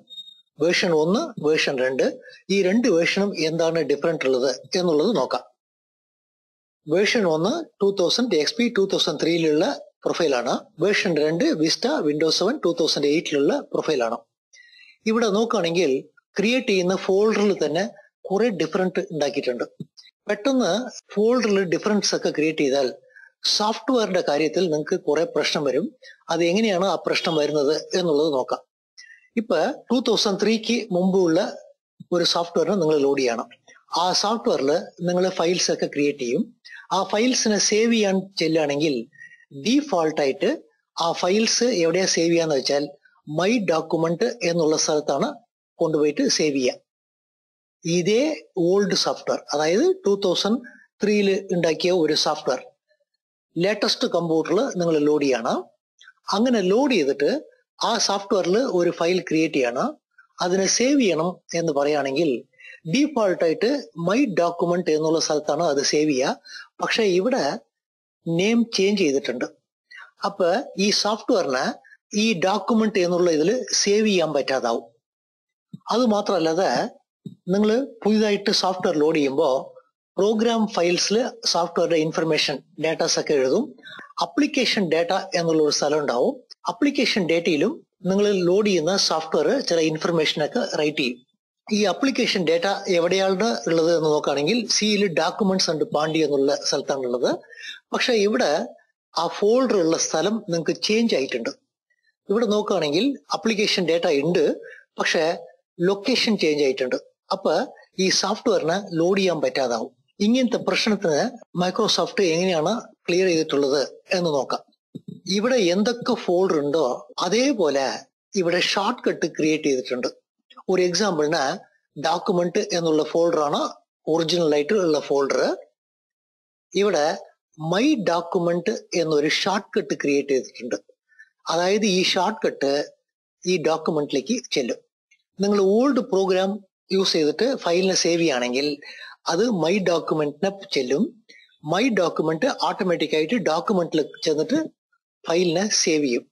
Version 1, version 2. ഈ 2 വേർഷനും എന്താണ് ഡിഫറൻറ്റ് ഉള്ളത് എന്നുള്ളത് നോക്കാം. വേർഷൻ 1 2000 XP 2003 പ്രൊഫൈലാണ്. വേർഷൻ 2 വിസ്റ്റ വിൻഡോസ് 7 2008 പ്രൊഫൈലാണ്. ഇവിടെ നോക്കുകയാണെങ്കിൽ ക്രിയേറ്റ് ചെയ്യുന്ന ഫോൾഡറിൽ തന്നെ കുറെ ഡിഫറൻറ്റ് ഉണ്ടാക്കിയിട്ടുണ്ട്. പെട്ടെന്ന് ഫോൾഡറിൽ ഡിഫറൻസ് ഒക്കെ ക്രിയേറ്റ് ചെയ്താൽ സോഫ്റ്റ്വെയറിന്റെ കാര്യത്തിൽ നിങ്ങൾക്ക് കുറെ പ്രശ്നം വരും. അത് എങ്ങനെയാണ് ആ പ്രശ്നം വരുന്നത് എന്നുള്ളത് നോക്കാം. ഇപ്പൊ 2003 മുമ്പുള്ള ഒരു സോഫ്റ്റ്വെയറിനെ നിങ്ങൾ ലോഡ് ചെയ്യണം. ആ സോഫ്റ്റ്വെയറിൽ നിങ്ങൾ ഫയൽസ് ഒക്കെ ക്രിയേറ്റ് ചെയ്യും. ആ ഫയൽസിനെ സേവ് ചെയ്യാൻ ചെല്ലുകയാണെങ്കിൽ ഡീഫോൾട്ടായിട്ട് ആ ഫയൽസ് എവിടെയാ സേവ് ചെയ്യാന്ന് വെച്ചാൽ മൈ ഡോക്യുമെന്റ് എന്നുള്ള സ്ഥലത്താണ് കൊണ്ടുപോയിട്ട് സേവ് ചെയ്യുക. ഇതേ ഓൾഡ് സോഫ്റ്റ്വെയർ, അതായത് 2003 ഉണ്ടാക്കിയ ഒരു സോഫ്റ്റ്വെയർ ലേറ്റസ്റ്റ് കമ്പ്യൂട്ടറിൽ നിങ്ങൾ ലോഡ് ചെയ്യണം. അങ്ങനെ ലോഡ് ചെയ്തിട്ട് ആ സോഫ്റ്റ്വെയറിൽ ഒരു ഫയൽ ക്രിയേറ്റ് ചെയ്യണം. അതിനെ സേവ് ചെയ്യണം എന്ന് പറയുകയാണെങ്കിൽ ഡീഫോൾട്ടായിട്ട് മൈ ഡോക്യുമെന്റ് എന്നുള്ള സ്ഥലത്താണ് അത് സേവ് ചെയ്യുക. പക്ഷെ ഇവിടെ നെയിം ചേഞ്ച് ചെയ്തിട്ടുണ്ട്. അപ്പൊ ഈ സോഫ്റ്റ്വെയറിന് ഈ ഡോക്യുമെന്റ് എന്നുള്ള ഇതിൽ സേവ് ചെയ്യാൻ പറ്റാതാവും. അത് മാത്രമല്ലാതെ നിങ്ങൾ പുതിയതായിട്ട് സോഫ്റ്റ്വെയർ ലോഡ് ചെയ്യുമ്പോൾ പ്രോഗ്രാം ഫയൽസിൽ സോഫ്റ്റ്വെയറുടെ ഇൻഫർമേഷൻ ഡാറ്റാസ് ഒക്കെ എഴുതും. അപ്ലിക്കേഷൻ ഡാറ്റ എന്നുള്ള ഒരു സ്ഥലം ഉണ്ടാവും. അപ്ലിക്കേഷൻ ഡാറ്റയിലും നിങ്ങൾ ലോഡ് ചെയ്യുന്ന സോഫ്റ്റ്വെയർ ചില ഇൻഫർമേഷൻ ഒക്കെ റൈറ്റ് ചെയ്യും. ഈ അപ്ലിക്കേഷൻ ഡാറ്റ എവിടെയാണ് ഉള്ളത് എന്ന് നോക്കുകയാണെങ്കിൽ സിയിൽ ഡോക്യുമെന്റ്സ് ആൻഡ് പാണ്ടി എന്നുള്ള സ്ഥലത്താണ് ഉള്ളത്. പക്ഷെ ഇവിടെ ആ ഫോൾഡർ ഉള്ള സ്ഥലം നിങ്ങൾക്ക് ചേഞ്ച് ആയിട്ടുണ്ട്. ഇവിടെ നോക്കുകയാണെങ്കിൽ അപ്ലിക്കേഷൻ ഡാറ്റ ഉണ്ട്, പക്ഷെ ലൊക്കേഷൻ ചേഞ്ച് ആയിട്ടുണ്ട്. അപ്പൊ ഈ സോഫ്റ്റ്വെയറിനെ ലോഡ് ചെയ്യാൻ പറ്റാതാവും. ഇങ്ങനത്തെ പ്രശ്നത്തിന് മൈക്രോസോഫ്റ്റ് എങ്ങനെയാണ് ക്ലിയർ ചെയ്തിട്ടുള്ളത് എന്ന് നോക്കാം. ഇവിടെ എന്തൊക്കെ ഫോൾഡർ ഉണ്ടോ അതേപോലെ ഇവിടെ ഷോർട്ട് കട്ട് ക്രിയേറ്റ് ചെയ്തിട്ടുണ്ട്. ഒരു എക്സാമ്പിളിന് ഡോക്യുമെന്റ് എന്നുള്ള ഫോൾഡറാണ് ഒറിജിനൽ ആയിട്ട് ഉള്ള ഫോൾഡർ. ഇവിടെ മൈ ഡോക്യുമെന്റ് എന്നൊരു ഷോർട്ട് കട്ട് ക്രിയേറ്റ് ചെയ്തിട്ടുണ്ട്. അതായത് ഈ ഷോർട്ട് കട്ട് ഈ ഡോക്യുമെന്റിലേക്ക് ചെല്ലും. നിങ്ങൾ ഓൾഡ് പ്രോഗ്രാം യൂസ് ചെയ്തിട്ട് ഫയലിനെ സേവ് ചെയ്യുകയാണെങ്കിൽ അത് മൈ ഡോക്യുമെന്റിനെ ചെല്ലും. മൈ ഡോക്യുമെന്റ് ഓട്ടോമാറ്റിക് ആയിട്ട് ഡോക്യുമെന്റിൽ ചെന്നിട്ട് ഫയലിനെ സേവ് ചെയ്യും.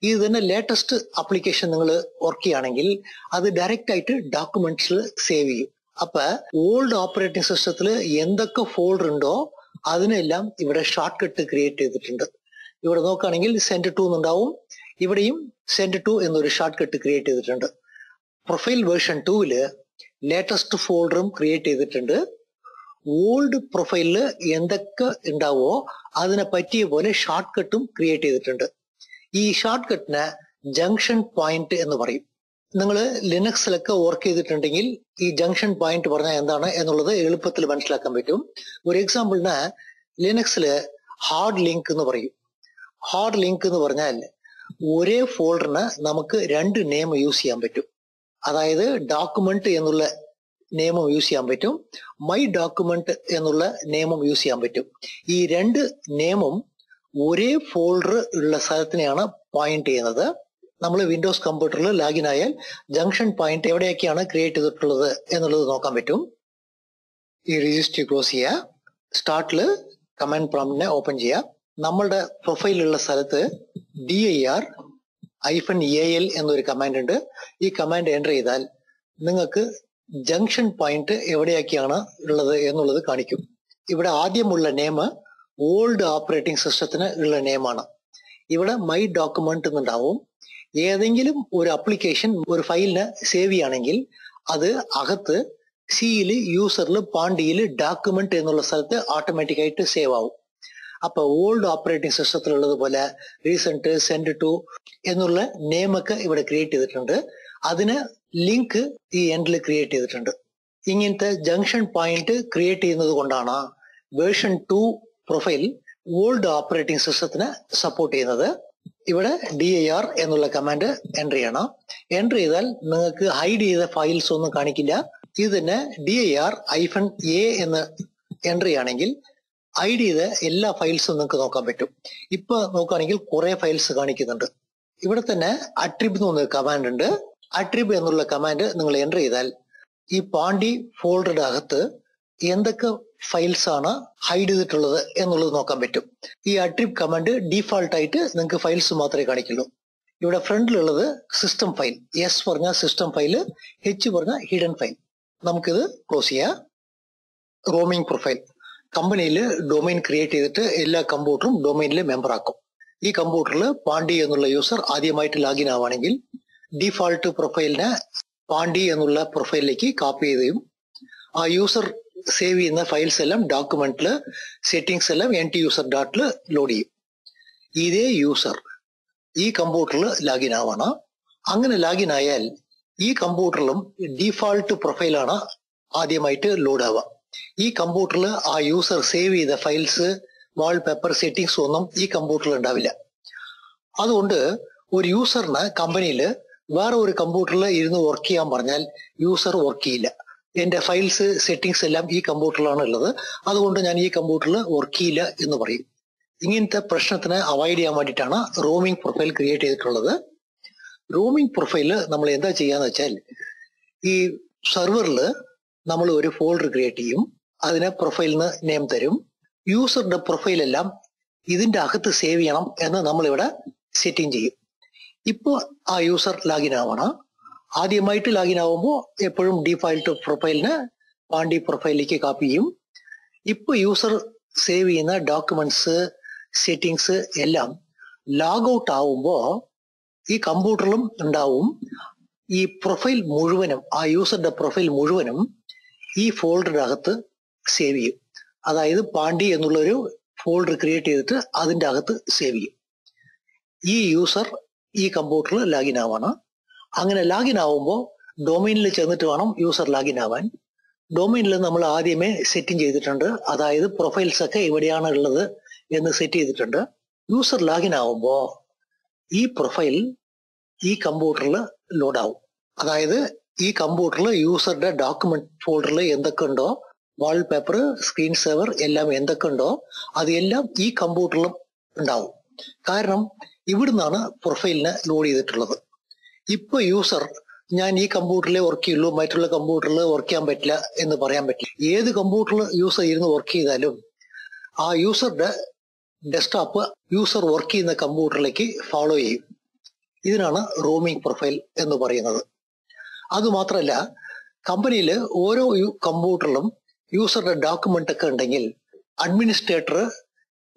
ഇത് തന്നെ ലേറ്റസ്റ്റ് ആപ്ലിക്കേഷൻ നിങ്ങൾ വർക്ക് ചെയ്യുകയാണെങ്കിൽ അത് ഡയറക്റ്റ് ആയിട്ട് ഡോക്യുമെന്റ്സിൽ സേവ് ചെയ്യും. അപ്പൊ ഓൾഡ് ഓപ്പറേറ്റിംഗ് സിസ്റ്റത്തിൽ എന്തൊക്കെ ഫോൾഡർ ഉണ്ടോ അതിനെല്ലാം ഇവിടെ ഷോർട്ട് കട്ട് ക്രിയേറ്റ് ചെയ്തിട്ടുണ്ട്. ഇവിടെ നോക്കുകയാണെങ്കിൽ സെൻഡ് ടു എന്നുണ്ടാവും. ഇവിടെയും സെൻഡ് ടു എന്നൊരു ഷോർട്ട് കട്ട് ക്രിയേറ്റ് ചെയ്തിട്ടുണ്ട്. പ്രൊഫൈൽ വേർഷൻ 2 ലേറ്റസ്റ്റ് ഫോൾഡറും ക്രിയേറ്റ് ചെയ്തിട്ടുണ്ട്. ഓൾഡ് പ്രൊഫൈലില് എന്തൊക്കെ ഉണ്ടാവോ അതിനെ പറ്റിയ പോലെ ഷോർട്ട് കട്ടും ക്രിയേറ്റ് ചെയ്തിട്ടുണ്ട്. ഈ ഷോർട്ട് കട്ടിന് ജംഗ്ഷൻ പോയിന്റ് എന്ന് പറയും. നിങ്ങൾ ലിനക്സിലൊക്കെ വർക്ക് ചെയ്തിട്ടുണ്ടെങ്കിൽ ഈ ജംഗ്ഷൻ പോയിന്റ് പറഞ്ഞാൽ എന്താണ് എന്നുള്ളത് എളുപ്പത്തിൽ മനസ്സിലാക്കാൻ പറ്റും. ഒരു എക്സാമ്പിളിന് ലിനക്സില് ഹാർഡ് ലിങ്ക് എന്ന് പറയും. ഹാർഡ് ലിങ്ക് എന്ന് പറഞ്ഞാൽ ഒരേ ഫോൾഡറിന് നമുക്ക് 2 നെയിം യൂസ് ചെയ്യാൻ പറ്റും. അതായത് ഡോക്യുമെന്റ് എന്നുള്ള നെയിമും യൂസ് ചെയ്യാൻ പറ്റും, മൈ ഡോക്യുമെന്റ് എന്നുള്ള നെയിമും യൂസ് ചെയ്യാൻ പറ്റും. ഈ 2 നെയിമും ഒരേ ഫോൾഡർ ഉള്ള സ്ഥലത്തിനെയാണ് പോയിന്റ് ചെയ്യുന്നത്. നമ്മൾ വിൻഡോസ് കമ്പ്യൂട്ടറിൽ ലാഗിൻ ആയാൽ ജംഗ്ഷൻ പോയിന്റ് എവിടെയൊക്കെയാണ് ക്രിയേറ്റ് ചെയ്തിട്ടുള്ളത് എന്നുള്ളത് നോക്കാൻ പറ്റും. ഈ രജിസ്റ്റർ ക്ലോസ് ചെയ്യുക. സ്റ്റാർട്ടില് കമാൻഡ് പ്രോംപ്റ്റിനെ ഓപ്പൺ ചെയ്യുക. നമ്മളുടെ പ്രൊഫൈലുള്ള സ്ഥലത്ത് dir-al എന്നൊരു കമാൻഡ് ഉണ്ട്. ഈ കമാൻഡ് എൻ്റർ ചെയ്താൽ നിങ്ങൾക്ക് ജംഗ്ഷൻ പോയിന്റ് എവിടെയൊക്കെയാണ് ഉള്ളത് എന്നുള്ളത് കാണിക്കും. ഇവിടെ ആദ്യമുള്ള നെയിം ഓൾഡ് ഓപ്പറേറ്റിംഗ് സിസ്റ്റത്തിന് ഉള്ള നെയിമാണ്. ഇവിടെ മൈ ഡോക്യുമെന്റ് എന്നുണ്ടാവും. ഏതെങ്കിലും ഒരു അപ്ലിക്കേഷൻ ഒരു ഫയലിന് സേവ് ചെയ്യുകയാണെങ്കിൽ അത് അകത്ത് സിയിൽ യൂസറിൽ പാണ്ടിയിൽ ഡോക്യുമെന്റ് എന്നുള്ള സ്ഥലത്ത് ഓട്ടോമാറ്റിക് ആയിട്ട് സേവ് ആവും. അപ്പൊ ഓൾഡ് ഓപ്പറേറ്റിംഗ് സിസ്റ്റത്തിലുള്ളത് പോലെ റീസെന്റ് സെൻഡ് ടു എന്നുള്ള നെയിമൊക്കെ ഇവിടെ ക്രിയേറ്റ് ചെയ്തിട്ടുണ്ട്. അതിന് ലിങ്ക് ഈ എൻഡിൽ ക്രിയേറ്റ് ചെയ്തിട്ടുണ്ട്. ഇങ്ങനത്തെ ജംഗ്ഷൻ പോയിന്റ് ക്രിയേറ്റ് ചെയ്യുന്നത് കൊണ്ടാണ് വേർഷൻ 2 പ്രൊഫൈൽ ഓൾഡ് ഓപ്പറേറ്റിംഗ് സിസ്റ്റത്തിന് സപ്പോർട്ട് ചെയ്യുന്നത്. ഇവിടെ dir എന്നുള്ള കമാൻഡ് എൻ്റർ ചെയ്യണം. എൻ്റർ ചെയ്താൽ നിങ്ങൾക്ക് ഹൈഡ് ചെയ്ത ഫയൽസ് ഒന്നും കാണിക്കില്ല. ഇത് തന്നെ dir-a എന്ന് എൻ്റർ ചെയ്യുകയാണെങ്കിൽ ഹൈഡ് ചെയ്ത എല്ലാ ഫയൽസും നിങ്ങൾക്ക് നോക്കാൻ പറ്റും. ഇപ്പൊ നോക്കുകയാണെങ്കിൽ കുറെ ഫയൽസ് കാണിക്കുന്നുണ്ട്. ഇവിടെ തന്നെ അട്രിബ് എന്നൊരു കമാൻഡ് ഉണ്ട്. അട്രിബ് എന്നുള്ള കമാൻഡ് നിങ്ങൾ എൻ്റർ ചെയ്താൽ ഈ പാണ്ടി ഫോൾഡറുടെ അകത്ത് എന്തൊക്കെ ഫയൽസ് ആണ് ഹൈഡ് ചെയ്തിട്ടുള്ളത് എന്നുള്ളത് നോക്കാൻ പറ്റും. ഈ അട്രിബ് കമാൻഡ് ഡീഫാൾട്ട് ആയിട്ട് നിങ്ങൾക്ക് ഫയൽസ് മാത്രമേ കാണിക്കുള്ളൂ. ഇവിടെ ഫ്രണ്ടിലുള്ളത് സിസ്റ്റം ഫയൽ. എസ് പറഞ്ഞ സിസ്റ്റം ഫയൽ, എച്ച് പറഞ്ഞ ഹിഡൻ ഫയൽ. നമുക്കിത് ക്ലോസ് ചെയ്യാം. റോമിംഗ് പ്രൊഫൈൽ കമ്പനിയിൽ ഡൊമൈൻ ക്രിയേറ്റ് ചെയ്തിട്ട് എല്ലാ കമ്പ്യൂട്ടറും ഡൊമൈനിൽ മെമ്പർ ആക്കും. ഈ കമ്പ്യൂട്ടറിൽ പാണ്ടി എന്നുള്ള യൂസർ ആദ്യമായിട്ട് ലാഗിൻ ആവുകയാണെങ്കിൽ ഡിഫാൾട്ട് പ്രൊഫൈലിനെ പാണ്ടി എന്നുള്ള പ്രൊഫൈലിലേക്ക് കോപ്പി ചെയ്യും. ആ യൂസർ സേവ് ചെയ്യുന്ന ഫയൽസ് എല്ലാം ഡോക്യുമെന്റില് സെറ്റിംഗ്സ് എല്ലാം NT-user ഡോട്ടിൽ ലോഡ് ചെയ്യും. ഇതേ യൂസർ ഈ കമ്പ്യൂട്ടറിൽ ലാഗിൻ ആവണം. അങ്ങനെ ലാഗിൻ ആയാൽ ഈ കമ്പ്യൂട്ടറിലും ഡിഫാൾട്ട് പ്രൊഫൈലാണ് ആദ്യമായിട്ട് ലോഡ് ആവുക. ഈ കമ്പ്യൂട്ടറിൽ ആ യൂസർ സേവ് ചെയ്ത ഫയൽസ്, വാൾപേപ്പർ, സെറ്റിംഗ്സ് ഒന്നും ഈ കമ്പ്യൂട്ടറിൽ ഉണ്ടാവില്ല. അതുകൊണ്ട് ഒരു യൂസറിന് കമ്പനിയിൽ വേറെ ഒരു കമ്പ്യൂട്ടറിൽ ഇരുന്ന് വർക്ക് ചെയ്യാൻ പറഞ്ഞാൽ യൂസർ വർക്ക് ചെയ്യില്ല. എന്റെ ഫയൽസ്, സെറ്റിംഗ്സ് എല്ലാം ഈ കമ്പ്യൂട്ടറിലാണ് ഉള്ളത്, അതുകൊണ്ട് ഞാൻ ഈ കമ്പ്യൂട്ടറിൽ വർക്ക് ചെയ്യില്ല എന്ന് പറയും. ഇങ്ങനത്തെ പ്രശ്നത്തിനെ അവോയ്ഡ് ചെയ്യാൻ വേണ്ടിയിട്ടാണ് റോമിംഗ് പ്രൊഫൈൽ ക്രിയേറ്റ് ചെയ്തിട്ടുള്ളത്. റോമിംഗ് പ്രൊഫൈല് നമ്മൾ എന്താ ചെയ്യാന്ന് വെച്ചാൽ, ഈ സെർവറിൽ നമ്മൾ ഒരു ഫോൾഡർ ക്രിയേറ്റ് ചെയ്യും, അതിന് പ്രൊഫൈലിന് നെയിം തരും. യൂസറുടെ പ്രൊഫൈൽ എല്ലാം ഇതിന്റെ അകത്ത് സേവ് ചെയ്യണം എന്ന് നമ്മളിവിടെ സെറ്റിംഗ് ചെയ്യും. ഇപ്പോൾ ആ യൂസർ ലാഗിൻ ആവണം. ആദ്യമായിട്ട് ലാഗിൻ ആവുമ്പോൾ എപ്പോഴും ഡിഫാൾട്ട് പ്രൊഫൈലിന് പാണ്ടി പ്രൊഫൈലിലേക്ക് കാപ്പി ചെയ്യും. ഇപ്പൊ യൂസർ സേവ് ചെയ്യുന്ന ഡോക്യുമെന്റ്സ്, സെറ്റിംഗ്സ് എല്ലാം ലോഗ് ഔട്ട് ആവുമ്പോൾ ഈ കമ്പ്യൂട്ടറിലും ഉണ്ടാവും. ഈ പ്രൊഫൈൽ മുഴുവനും, ആ യൂസറുടെ പ്രൊഫൈൽ മുഴുവനും ഈ ഫോൾഡറിന്റെ അകത്ത് സേവ് ചെയ്യും. അതായത് പാണ്ടി എന്നുള്ളൊരു ഫോൾഡർ ക്രിയേറ്റ് ചെയ്തിട്ട് അതിന്റെ അകത്ത് സേവ് ചെയ്യും. ഈ യൂസർ ഈ കമ്പ്യൂട്ടറിൽ ലാഗിൻ ആവണം. അങ്ങനെ ലാഗിൻ ആവുമ്പോൾ ഡൊമൈനിൽ ചെന്നിട്ട് വേണം യൂസർ ലാഗിൻ ആവാൻ. ഡൊമൈനിൽ നമ്മൾ ആദ്യമേ സെറ്റിംഗ് ചെയ്തിട്ടുണ്ട്, അതായത് പ്രൊഫൈൽസ് ഒക്കെ ഇവിടെയാണ് ഉള്ളത് എന്ന് സെറ്റ് ചെയ്തിട്ടുണ്ട്. യൂസർ ലാഗിൻ ആവുമ്പോൾ ഈ പ്രൊഫൈൽ ഈ കമ്പ്യൂട്ടറിൽ ലോഡ് ആവും. അതായത് ഈ കമ്പ്യൂട്ടറിൽ യൂസറുടെ ഡോക്യുമെന്റ് ഫോൾഡറിൽ എന്തൊക്കെ ഉണ്ടോ, വാൾപേപ്പർ, സ്ക്രീൻ സേവർ എല്ലാം എന്തൊക്കെ ഉണ്ടോ അതെല്ലാം ഈ കമ്പ്യൂട്ടറിലും ഉണ്ടാവും. കാരണം ഇവിടുന്നാണ് പ്രൊഫൈലിനെ ലോഡ് ചെയ്തിട്ടുള്ളത്. ഇപ്പൊ യൂസർ ഞാൻ ഈ കമ്പ്യൂട്ടറിലെ വർക്ക് ചെയ്യുള്ളൂ, മറ്റുള്ള കമ്പ്യൂട്ടറിൽ വർക്ക് ചെയ്യാൻ പറ്റില്ല എന്ന് പറയാൻ പറ്റില്ല. ഏത് കമ്പ്യൂട്ടറിൽ യൂസർ ഇരുന്ന് വർക്ക് ചെയ്താലും ആ യൂസറുടെ ഡെസ്ക്ടോപ്പ് യൂസർ വർക്ക് ചെയ്യുന്ന കമ്പ്യൂട്ടറിലേക്ക് ഫോളോ ചെയ്യും. ഇതിനാണ് റോമിംഗ് പ്രൊഫൈൽ എന്ന് പറയുന്നത്. അതുമാത്രമല്ല, കമ്പനിയിൽ ഓരോ കമ്പ്യൂട്ടറിലും യൂസറുടെ ഡോക്യുമെന്റ് ഒക്കെ ഉണ്ടെങ്കിൽ അഡ്മിനിസ്ട്രേറ്റർ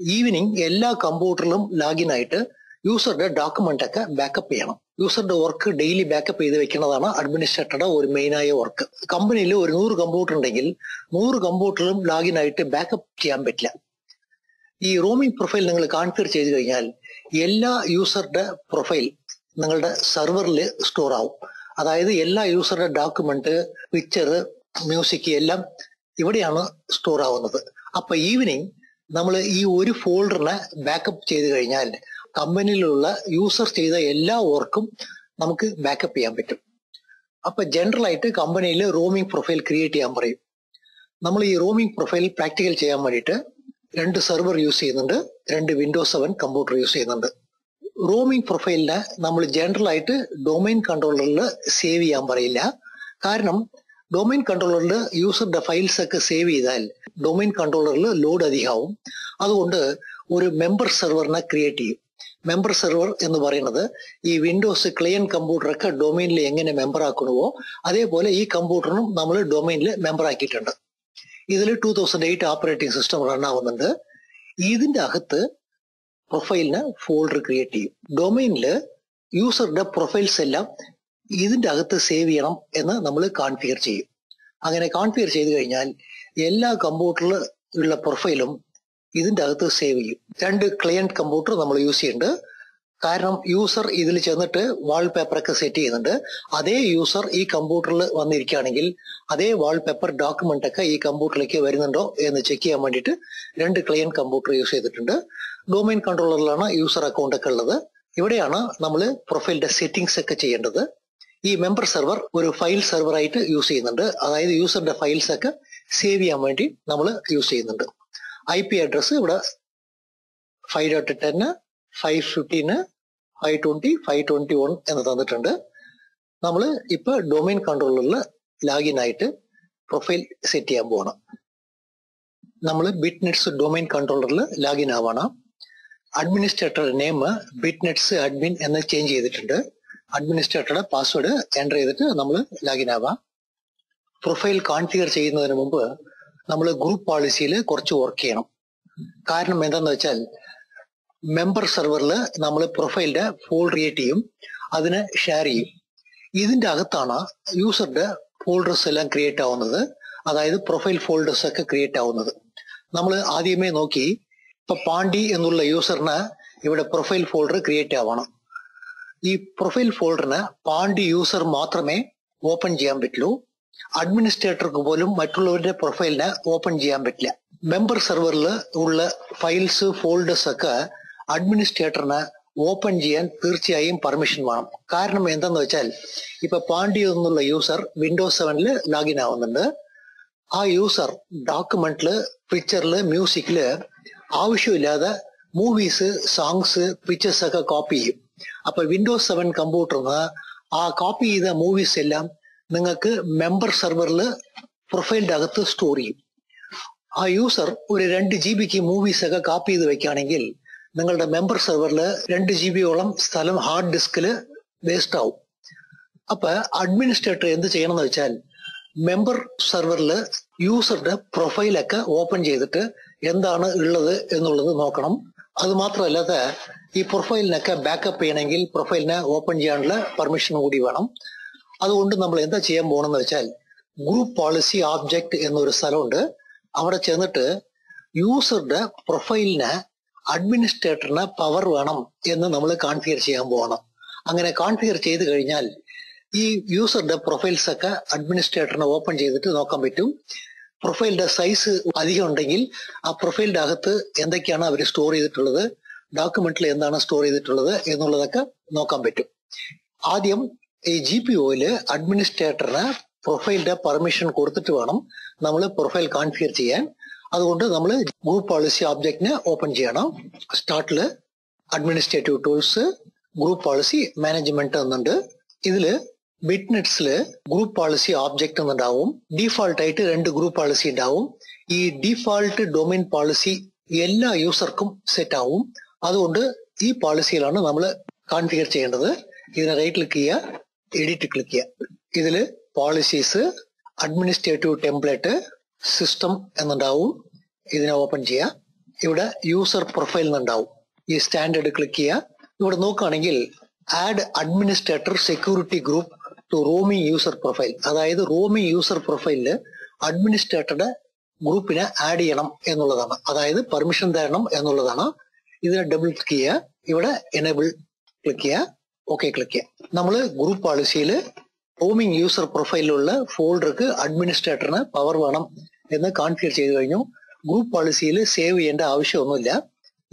ഈവനിങ് എല്ലാ കമ്പ്യൂട്ടറിലും ലാഗിൻ ആയിട്ട് യൂസറുടെ ഡോക്യുമെന്റ് ഒക്കെ ബാക്കപ്പ് ചെയ്യണം. യൂസറുടെ വർക്ക് ഡെയിലി ബാക്കപ്പ് ചെയ്ത് വെക്കുന്നതാണ് അഡ്മിനിസ്ട്രേറ്ററുടെ ഒരു മെയിനായ വർക്ക്. കമ്പനിയിൽ ഒരു 100 കമ്പ്യൂട്ടർ ഉണ്ടെങ്കിൽ 100 കമ്പ്യൂട്ടറിലും ലാഗിൻ ആയിട്ട് ബാക്കപ്പ് ചെയ്യാൻ പറ്റില്ല. ഈ റോമിംഗ് പ്രൊഫൈൽ നിങ്ങൾ കോൺഫിഗർ ചെയ്ത് കഴിഞ്ഞാൽ എല്ലാ യൂസറുടെ പ്രൊഫൈൽ നിങ്ങളുടെ സെർവറിൽ സ്റ്റോർ ആവും. അതായത് എല്ലാ യൂസറുടെ ഡോക്യുമെന്റ്, പിക്ചർ, മ്യൂസിക് എല്ലാം ഇവിടെയാണ് സ്റ്റോർ ആവുന്നത്. അപ്പൊ ഈവനിങ് നമ്മൾ ഈ ഒരു ഫോൾഡറിനെ ബാക്കപ്പ് ചെയ്ത് കഴിഞ്ഞാൽ കമ്പനിയിലുള്ള യൂസർ ചെയ്ത എല്ലാ വർക്കും നമുക്ക് ബാക്കപ്പ് ചെയ്യാൻ പറ്റും. അപ്പൊ ജനറൽ ആയിട്ട് കമ്പനിയിൽ റോമിംഗ് പ്രൊഫൈൽ ക്രിയേറ്റ് ചെയ്യാൻ പറയും. നമ്മൾ ഈ റോമിംഗ് പ്രൊഫൈൽ പ്രാക്ടിക്കൽ ചെയ്യാൻ വേണ്ടിയിട്ട് 2 സെർവർ യൂസ് ചെയ്യുന്നുണ്ട്, 2 വിൻഡോസ് 7 കമ്പ്യൂട്ടർ യൂസ് ചെയ്യുന്നുണ്ട്. റോമിംഗ് പ്രൊഫൈലിനെ നമ്മൾ ജനറൽ ആയിട്ട് ഡൊമൈൻ കൺട്രോളറിൽ സേവ് ചെയ്യാൻ പറയില്ല. കാരണം ഡൊമൈൻ കൺട്രോളറിൽ യൂസറുടെ ഫയൽസ് ഒക്കെ സേവ് ചെയ്താൽ ഡൊമൈൻ കൺട്രോളറിൽ ലോഡ് അധികമാവും. അതുകൊണ്ട് ഒരു മെമ്പർ സെർവറിനെ ക്രിയേറ്റ് ചെയ്യും. മെമ്പർ സെർവർ എന്ന് പറയുന്നത് ഈ വിൻഡോസ് ക്ലയന്റ് കമ്പ്യൂട്ടറൊക്കെ ഡൊമൈനിൽ എങ്ങനെ മെമ്പർ ആക്കണമോ അതേപോലെ ഈ കമ്പ്യൂട്ടറിനും നമ്മൾ ഡൊമൈനിൽ മെമ്പർ ആക്കിയിട്ടുണ്ട്. ഇതിൽ 2008 ഓപ്പറേറ്റിംഗ് സിസ്റ്റം റൺ ആവുന്നുണ്ട്. ഇതിന്റെ അകത്ത് പ്രൊഫൈലിന് ഫോൾഡർ ക്രിയേറ്റ് ചെയ്യും. ഡൊമൈനിൽ യൂസറുടെ പ്രൊഫൈൽസ് എല്ലാം ഇതിന്റെ അകത്ത് സേവ് ചെയ്യണം എന്ന് നമ്മൾ കോൺഫിഗർ ചെയ്യും. അങ്ങനെ കോൺഫിഗർ ചെയ്ത് കഴിഞ്ഞാൽ എല്ലാ കമ്പ്യൂട്ടറിൽ ഉള്ള പ്രൊഫൈലും ഇതിന്റെ അകത്ത് സേവ് ചെയ്യും. 2 ക്ലയന്റ് കമ്പ്യൂട്ടർ നമ്മൾ യൂസ് ചെയ്യുന്നുണ്ട്. കാരണം യൂസർ ഇതിൽ ചെന്നിട്ട് വാൾപേപ്പർ ഒക്കെ സെറ്റ് ചെയ്യുന്നുണ്ട്. അതേ യൂസർ ഈ കമ്പ്യൂട്ടറിൽ വന്നിരിക്കുകയാണെങ്കിൽ അതേ വാൾപേപ്പർ ഡോക്യുമെന്റ് ഒക്കെ ഈ കമ്പ്യൂട്ടറിലേക്ക് വരുന്നുണ്ടോ എന്ന് ചെക്ക് ചെയ്യാൻ വേണ്ടിയിട്ട് 2 ക്ലയന്റ് കമ്പ്യൂട്ടർ യൂസ് ചെയ്തിട്ടുണ്ട്. ഡൊമൈൻ കൺട്രോളറിലാണ് യൂസർ അക്കൗണ്ട് ഒക്കെ ഉള്ളത്. ഇവിടെയാണ് നമ്മൾ പ്രൊഫൈലിന്റെ സെറ്റിംഗ്സ് ഒക്കെ ചെയ്യേണ്ടത്. ഈ മെമ്പർ സെർവർ ഒരു ഫയൽ സെർവർ ആയിട്ട് യൂസ് ചെയ്യുന്നുണ്ട്. അതായത് യൂസറുടെ ഫയൽസ് ഒക്കെ സേവ് ചെയ്യാൻ വേണ്ടി നമ്മൾ യൂസ് ചെയ്യുന്നുണ്ട്. IP അഡ്രസ് ഇവിടെ 5.10, 515, 520, 521 എന്ന് തന്നിട്ടുണ്ട്. നമ്മൾ ഇപ്പൊ ഡൊമൈൻ കൺട്രോളറിൽ ലാഗിൻ ആയിട്ട് പ്രൊഫൈൽ സെറ്റ് ചെയ്യാൻ പോകണം. നമ്മൾ ബിറ്റ്നെറ്റ്സ് ഡൊമൈൻ കൺട്രോളറിൽ ലാഗിൻ ആവണം. അഡ്മിനിസ്ട്രേറ്റർ നെയിം ബിറ്റ്നെറ്റ്സ് അഡ്മിൻ എന്ന് ചേഞ്ച് ചെയ്തിട്ടുണ്ട്. അഡ്മിനിസ്ട്രേറ്ററുടെ പാസ്വേഡ് എൻ്റർ ചെയ്തിട്ട് നമ്മൾ ലാഗിൻ ആവാം. പ്രൊഫൈൽ കോൺഫിഗർ ചെയ്യുന്നതിന് മുമ്പ് നമ്മൾ ഗ്രൂപ്പ് പോളിസിയിൽ കുറച്ച് വർക്ക് ചെയ്യണം. കാരണം എന്താന്ന് വെച്ചാൽ മെമ്പർ സെർവറിൽ നമ്മൾ പ്രൊഫൈലിന്റെ ഫോൾഡർ ക്രിയേറ്റ് ചെയ്യും, അതിനെ ഷെയർ ചെയ്യും. ഇതിന്റെ അകത്താണ് യൂസറുടെ ഫോൾഡേഴ്സ് എല്ലാം ക്രിയേറ്റ് ആവുന്നത്, അതായത് പ്രൊഫൈൽ ഫോൾഡേഴ്സ് ഒക്കെ ക്രിയേറ്റ് ആവുന്നത്. നമ്മൾ ആദ്യമേ നോക്കി, ഇപ്പൊ പാണ്ടി എന്നുള്ള യൂസറിന് ഇവിടെ പ്രൊഫൈൽ ഫോൾഡർ ക്രിയേറ്റ് ആവണം. ഈ പ്രൊഫൈൽ ഫോൾഡറിന് പാണ്ടി യൂസർ മാത്രമേ ഓപ്പൺ ചെയ്യാൻ പറ്റുള്ളൂ. അഡ്മിനിസ്ട്രേറ്റർക്ക് പോലും മറ്റുള്ളവരുടെ പ്രൊഫൈലിനെ ഓപ്പൺ ചെയ്യാൻ പറ്റില്ല. മെമ്പർ സെർവറിൽ ഉള്ള ഫയൽസ് ഫോൾഡേഴ്സ് ഒക്കെ അഡ്മിനിസ്ട്രേറ്ററിന് ഓപ്പൺ ചെയ്യാൻ തീർച്ചയായും പെർമിഷൻ വേണം. കാരണം എന്താന്ന് വെച്ചാൽ ഇപ്പൊ പാണ്ഡ്യ എന്നുള്ള യൂസർ വിൻഡോസ് 7 ലോഗിൻ ആവുന്നുണ്ട്. ആ യൂസർ ഡോക്യുമെന്റില്, പിക്ചറില്, മ്യൂസിക്കില് ആവശ്യമില്ലാതെ മൂവീസ്, സോങ്സ്, പിക്ചേഴ്സ് ഒക്കെ കോപ്പി ചെയ്യും. അപ്പൊ വിൻഡോസ് 7 കമ്പ്യൂട്ടറിന് ആ കോപ്പി ചെയ്ത മൂവീസ് എല്ലാം നിങ്ങൾക്ക് മെമ്പർ സെർവറിൽ പ്രൊഫൈലിന്റെ അകത്ത് സ്റ്റോർ ചെയ്യും. ആ യൂസർ ഒരു 2 GB മൂവീസ് ഒക്കെ കോപ്പി ചെയ്ത് വെക്കുകയാണെങ്കിൽ നിങ്ങളുടെ മെമ്പർ സെർവറിൽ 2 GB സ്ഥലം ഹാർഡ് ഡിസ്കിൽ വേസ്റ്റ് ആവും. അപ്പൊ അഡ്മിനിസ്ട്രേറ്റർ എന്ത് ചെയ്യണം എന്ന് വെച്ചാൽ മെമ്പർ സെർവറിൽ യൂസറുടെ പ്രൊഫൈലൊക്കെ ഓപ്പൺ ചെയ്തിട്ട് എന്താണ് ഉള്ളത് എന്നുള്ളത് നോക്കണം. അത് മാത്രമല്ലാതെ ഈ പ്രൊഫൈലിനൊക്കെ ബാക്കപ്പ് ചെയ്യണമെങ്കിൽ പ്രൊഫൈലിനെ ഓപ്പൺ ചെയ്യാനുള്ള പെർമിഷൻ കൂടി വേണം. അതുകൊണ്ട് നമ്മൾ എന്താ ചെയ്യാൻ പോകണമെന്ന് വെച്ചാൽ ഗ്രൂപ്പ് പോളിസി ഓബ്ജക്ട് എന്നൊരു സ്ഥലമുണ്ട്. അവിടെ ചെന്നിട്ട് യൂസറുടെ പ്രൊഫൈലിന് അഡ്മിനിസ്ട്രേറ്ററിന് പവർ വേണം എന്ന് നമ്മൾ കോൺഫിഗർ ചെയ്യാൻ പോകണം. അങ്ങനെ കോൺഫിഗർ ചെയ്ത് കഴിഞ്ഞാൽ ഈ യൂസറുടെ പ്രൊഫൈൽസ് ഒക്കെ അഡ്മിനിസ്ട്രേറ്ററിനെ ഓപ്പൺ ചെയ്തിട്ട് നോക്കാൻ പറ്റും. പ്രൊഫൈലിന്റെ സൈസ് അധികം ഉണ്ടെങ്കിൽ ആ പ്രൊഫൈലിന്റെ അകത്ത് എന്തൊക്കെയാണ് അവർ സ്റ്റോർ ചെയ്തിട്ടുള്ളത്, ഡോക്യുമെന്റിൽ എന്താണ് സ്റ്റോർ ചെയ്തിട്ടുള്ളത് എന്നുള്ളതൊക്കെ നോക്കാൻ പറ്റും. ആദ്യം ഈ GPOയില് അഡ്മിനിസ്ട്രേറ്ററിന് പ്രൊഫൈലിന്റെ പെർമിഷൻ കൊടുത്തിട്ട് വേണം നമ്മൾ പ്രൊഫൈൽ കോൺഫിഗർ ചെയ്യാൻ. അതുകൊണ്ട് നമ്മൾ ഗ്രൂപ്പ് പോളിസി ഓബ്ജക്റ്റിനെ ഓപ്പൺ ചെയ്യണം. സ്റ്റാർട്ടില് administrative tools, group policy management എന്നുണ്ട്. ഇതില് ബിറ്റ്നെറ്റ്സില് ഗ്രൂപ്പ് പോളിസി ഓബ്ജക്ട് എന്നുണ്ടാവും. ഡീഫാൾട്ട് ആയിട്ട് 2 ഗ്രൂപ്പ് പോളിസി ഉണ്ടാവും. ഈ ഡീഫാൾട്ട് ഡൊമൈൻ പോളിസി എല്ലാ യൂസർക്കും സെറ്റ് ആവും. അതുകൊണ്ട് ഈ പോളിസിയിലാണ് നമ്മൾ കോൺഫിഗർ ചെയ്യേണ്ടത്. ഇതിനെ റൈറ്റ് ക്ലിക്ക് ചെയ്യുക, എഡിറ്റ് ക്ലിക്ക് ചെയ്യുക. ഇതില് പോളിസീസ്, അഡ്മിനിസ്ട്രേറ്റീവ് ടെംപ്ലേറ്റ്, സിസ്റ്റം എന്നുണ്ടാവും. ഇതിനെ ഓപ്പൺ ചെയ്യുക. ഇവിടെ യൂസർ പ്രൊഫൈൽ എന്നുണ്ടാവും. ഈ സ്റ്റാൻഡേർഡ് ക്ലിക്ക് ചെയ്യുക. ഇവിടെ നോക്കുകയാണെങ്കിൽ add administrator security group to roaming user profile, അതായത് റോമിംഗ് യൂസർ പ്രൊഫൈലില് അഡ്മിനിസ്ട്രേറ്ററുടെ ഗ്രൂപ്പിനെ ആഡ് ചെയ്യണം എന്നുള്ളതാണ്, അതായത് പെർമിഷൻ തരണം എന്നുള്ളതാണ്. ഇതിനെ ഡബിൾ ക്ലിക്ക് ചെയ്യുക. ഇവിടെ എനേബിൾ ക്ലിക്ക് ചെയ്യുക, ഓക്കെ ക്ലിക്ക് ചെയ്യുക. നമ്മൾ ഗ്രൂപ്പ് പോളിസിയിൽ റോമിംഗ് യൂസർ പ്രൊഫൈലിലുള്ള ഫോൾഡർക്ക് അഡ്മിനിസ്ട്രേറ്ററിന് പവർ വേണം എന്ന് കോൺഫിഗർ ചെയ്ത് കഴിഞ്ഞു. ഗ്രൂപ്പ് പോളിസിയിൽ സേവ് ചെയ്യേണ്ട ആവശ്യമൊന്നുമില്ല.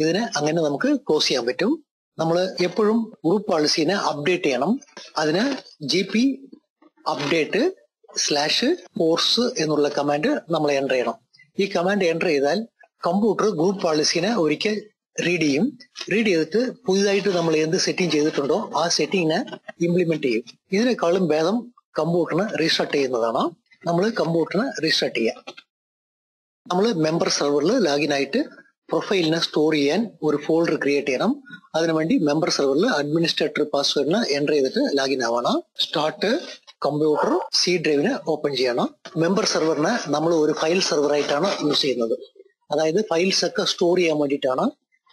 ഇതിനെ അങ്ങനെ നമുക്ക് ക്ലോസ് ചെയ്യാൻ പറ്റും. നമ്മൾ എപ്പോഴും ഗ്രൂപ്പ് പോളിസിനെ അപ്ഡേറ്റ് ചെയ്യണം. അതിന് GP അപ്ഡേറ്റ് /force എന്നുള്ള കമാൻഡ് നമ്മൾ എൻ്റർ ചെയ്യണം. ഈ കമാൻഡ് എൻ്റർ ചെയ്താൽ കമ്പ്യൂട്ടർ ഗ്രൂപ്പ് പോളിസിനെ ഒരിക്കൽ റീഡ് ചെയ്യും. റീഡ് ചെയ്തിട്ട് പുതിയതായിട്ട് നമ്മൾ എന്ത് സെറ്റിംഗ് ചെയ്തിട്ടുണ്ടോ ആ സെറ്റിങ്ങിനെ ഇംപ്ലിമെന്റ് ചെയ്യും. ഇതിനേക്കാളും ഭേദം കമ്പ്യൂട്ടറിന് റീസ്റ്റാർട്ട് ചെയ്യുന്നതാണ്. നമ്മൾ കമ്പ്യൂട്ടറിന് റീസ്റ്റാർട്ട് ചെയ്യാം. നമ്മൾ മെമ്പർ സെർവറിൽ ലോഗിൻ ആയിട്ട് പ്രൊഫൈലിനെ സ്റ്റോർ ചെയ്യാൻ ഒരു ഫോൾഡർ ക്രിയേറ്റ് ചെയ്യണം. അതിനുവേണ്ടി മെമ്പർ സെർവറിൽ അഡ്മിനിസ്ട്രേറ്റർ പാസ്വേഡിന് എൻ്റർ ചെയ്തിട്ട് ലോഗിൻ ആവണം. സ്റ്റാർട്ട് കമ്പ്യൂട്ടർ C ഡ്രൈവിനെ ഓപ്പൺ ചെയ്യണം. മെമ്പർ സെർവറിനെ നമ്മൾ ഒരു ഫയൽ സെർവർ ആയിട്ടാണ് യൂസ് ചെയ്യുന്നത്. അതായത് ഫയൽസ് ഒക്കെ സ്റ്റോർ ചെയ്യാൻ വേണ്ടിയിട്ടാണ്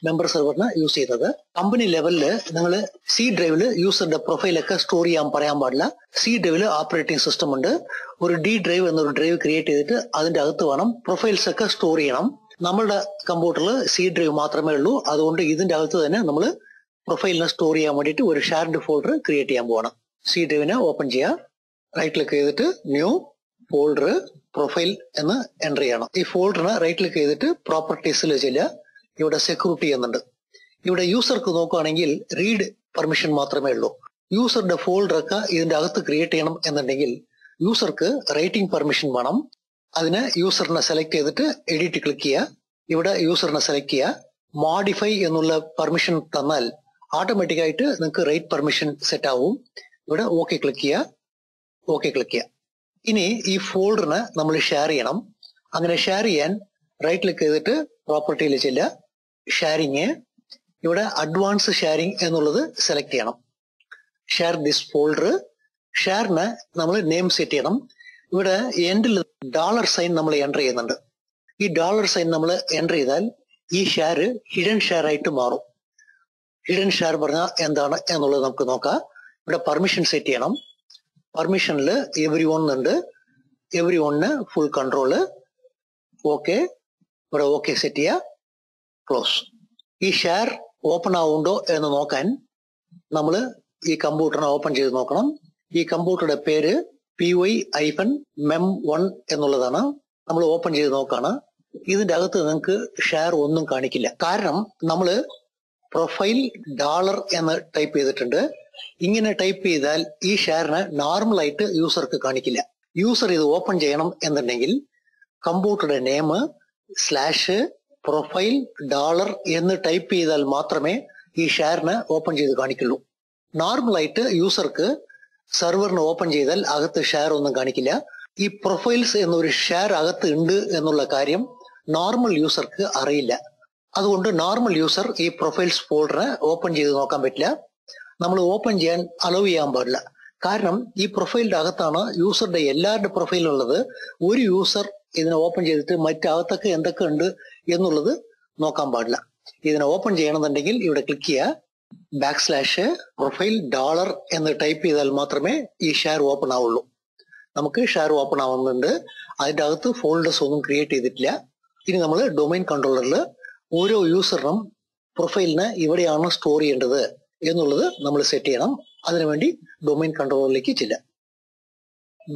മെമ്പർ സെർവറിനെ യൂസ് ചെയ്യുന്നത്. കമ്പനി ലെവലില് നിങ്ങൾ C ഡ്രൈവില് യൂസറിന്റെ പ്രൊഫൈലൊക്കെ സ്റ്റോർ ചെയ്യാൻ പറയാൻ പാടില്ല. C ഡ്രൈവില് ഓപ്പറേറ്റിംഗ് സിസ്റ്റം ഉണ്ട്. ഒരു D ഡ്രൈവ് എന്നൊരു ഡ്രൈവ് ക്രിയേറ്റ് ചെയ്തിട്ട് അതിന്റെ അകത്ത് വേണം പ്രൊഫൈൽസ് ഒക്കെ സ്റ്റോർ ചെയ്യണം. നമ്മളുടെ കമ്പ്യൂട്ടറിൽ C ഡ്രൈവ് മാത്രമേ ഉള്ളൂ. അതുകൊണ്ട് ഇതിന്റെ അകത്ത് തന്നെ നമ്മൾ പ്രൊഫൈലിനെ സ്റ്റോർ ചെയ്യാൻ വേണ്ടിയിട്ട് ഒരു ഷെയർഡ് ഫോൾഡർ ക്രിയേറ്റ് ചെയ്യാൻ പോകണം. C ഡ്രൈവിനെ ഓപ്പൺ ചെയ്യുക. റൈറ്റ് ക്ലിക്ക് ചെയ്തിട്ട് ന്യൂ ഫോൾഡർ പ്രൊഫൈൽ എന്ന് എൻ്റർ ചെയ്യണം. ഈ ഫോൾഡറിന് റൈറ്റ് ക്ലിക്ക് ചെയ്തിട്ട് പ്രോപ്പർട്ടീസിൽ ചെല്ലുക. ഇവിടെ സെക്യൂരിറ്റി എന്നുണ്ട്. ഇവിടെ യൂസർക്ക് നോക്കുകയാണെങ്കിൽ റീഡ് പെർമിഷൻ മാത്രമേ ഉള്ളൂ. യൂസറുടെ ഫോൾഡറൊക്കെ ഇതിന്റെ അകത്ത് ക്രിയേറ്റ് ചെയ്യണം എന്നുണ്ടെങ്കിൽ യൂസർക്ക് റൈറ്റിംഗ് പെർമിഷൻ വേണം. അതിന് യൂസറിനെ സെലക്ട് ചെയ്തിട്ട് എഡിറ്റ് ക്ലിക്ക് ചെയ്യുക. ഇവിടെ യൂസറിനെ സെലക്ട് ചെയ്യുക. മോഡിഫൈ എന്നുള്ള പെർമിഷൻ തന്നാൽ ഓട്ടോമാറ്റിക്കായിട്ട് നിങ്ങൾക്ക് റൈറ്റ് പെർമിഷൻ സെറ്റ് ആവും. ഇവിടെ ഓക്കെ ക്ലിക്ക് ചെയ്യുക, ഓക്കെ ക്ലിക്ക് ചെയ്യുക. ഇനി ഈ ഫോൾഡറിന് നമ്മൾ ഷെയർ ചെയ്യണം. അങ്ങനെ ഷെയർ ചെയ്യാൻ റൈറ്റ് ക്ലിക്ക് ചെയ്തിട്ട് പ്രോപ്പർട്ടിയിൽ ചെല്ലുക. ഷെയറിങ്, ഇവിടെ അഡ്വാൻസ് ഷെയറിംഗ് എന്നുള്ളത് സെലക്ട് ചെയ്യണം. Share this folder. ഷെയറിന് നമ്മൾ നെയിം സെറ്റ് ചെയ്യണം. ഇവിടെ എൻഡിൽ $സൈൻ നമ്മൾ എൻ്റർ ചെയ്യുന്നുണ്ട്. ഈ $സൈൻ നമ്മൾ എൻ്റർ ചെയ്താൽ ഈ ഷെയർ ഹിഡൻ ഷെയർ ആയിട്ട് മാറും. ഹിഡൻ ഷെയർ പറഞ്ഞാൽ എന്താണ് എന്നുള്ളത് നമുക്ക് നോക്കാം. ഇവിടെ പെർമിഷൻ സെറ്റ് ചെയ്യണം. പെർമിഷനിൽ എവരി വൺ ഉണ്ട്. എവരി വണ്ണിന് ഫുൾ കൺട്രോള്. ഓക്കെ, ഇവിടെ ഓക്കെ സെറ്റ് ചെയ്യുക, ക്ലോസ്. ഈ ഷെയർ ഓപ്പൺ ആവുണ്ടോ എന്ന് നോക്കാൻ നമ്മൾ ഈ കമ്പ്യൂട്ടറിനെ ഓപ്പൺ ചെയ്ത് നോക്കണം. ഈ കമ്പ്യൂട്ടറുടെ പേര് py-mem1 എന്നുള്ളതാണ്. നമ്മൾ ഓപ്പൺ ചെയ്ത് നോക്കാണ്. ഇതിന്റെ അകത്ത് നിങ്ങൾക്ക് ഷെയർ ഒന്നും കാണിക്കില്ല. കാരണം നമ്മൾ പ്രൊഫൈൽ ഡോളർ എന്ന് ടൈപ്പ് ചെയ്തിട്ടുണ്ട്. ഇങ്ങനെ ടൈപ്പ് ചെയ്താൽ ഈ ഷെയറിന് നോർമൽ ആയിട്ട് യൂസർക്ക് കാണിക്കില്ല. യൂസർ ഇത് ഓപ്പൺ ചെയ്യണം എന്നുണ്ടെങ്കിൽ കമ്പ്യൂട്ടറുടെ നെയിം /പ്രൊഫൈൽ ഡോളർ എന്ന് ടൈപ്പ് ചെയ്താൽ മാത്രമേ ഈ ഷെയറിന് ഓപ്പൺ ചെയ്ത് കാണിക്കുള്ളൂ. നോർമൽ ആയിട്ട് യൂസർക്ക് സെർവറിന് ഓപ്പൺ ചെയ്താൽ അകത്ത് ഷെയർ ഒന്നും കാണിക്കില്ല. ഈ പ്രൊഫൈൽസ് എന്നൊരു ഷെയർ അകത്ത് ഉണ്ട് എന്നുള്ള കാര്യം നോർമൽ യൂസർക്ക് അറിയില്ല. അതുകൊണ്ട് നോർമൽ യൂസർ ഈ പ്രൊഫൈൽസ് ഫോൾഡറിന് ഓപ്പൺ ചെയ്ത് നോക്കാൻ പറ്റില്ല. നമ്മൾ ഓപ്പൺ ചെയ്യാൻ അലോ ചെയ്യാൻ പാടില്ല. കാരണം ഈ പ്രൊഫൈലിന്റെ അകത്താണ് യൂസറുടെ എല്ലാവരുടെ പ്രൊഫൈലും ഉള്ളത്. ഒരു യൂസർ ഇതിനെ ഓപ്പൺ ചെയ്തിട്ട് മറ്റകത്തൊക്കെ എന്തൊക്കെ ഉണ്ട് എന്നുള്ളത് നോക്കാൻ പാടില്ല. ഇതിനെ ഓപ്പൺ ചെയ്യണമെന്നുണ്ടെങ്കിൽ ഇവിടെ ക്ലിക്ക് ചെയ്യുക, /പ്രൊഫൈൽ ഡോളർ എന്ന് ടൈപ്പ് ചെയ്താൽ മാത്രമേ ഈ ഷെയർ ഓപ്പൺ ആവുള്ളൂ. നമുക്ക് ഷെയർ ഓപ്പൺ ആവുന്നുണ്ട്. അതിന്റെ അകത്ത് ഫോൾഡേഴ്സ് ഒന്നും ക്രിയേറ്റ് ചെയ്തിട്ടില്ല. ഇനി നമ്മൾ ഡൊമൈൻ കൺട്രോളറിൽ ഓരോ യൂസറിനും പ്രൊഫൈലിന് ഇവിടെയാണ് സ്റ്റോർ ചെയ്യേണ്ടത് എന്നുള്ളത് നമ്മൾ സെറ്റ് ചെയ്യണം. അതിനുവേണ്ടി ഡൊമൈൻ കൺട്രോളറിലേക്ക് ചെല്ലാം.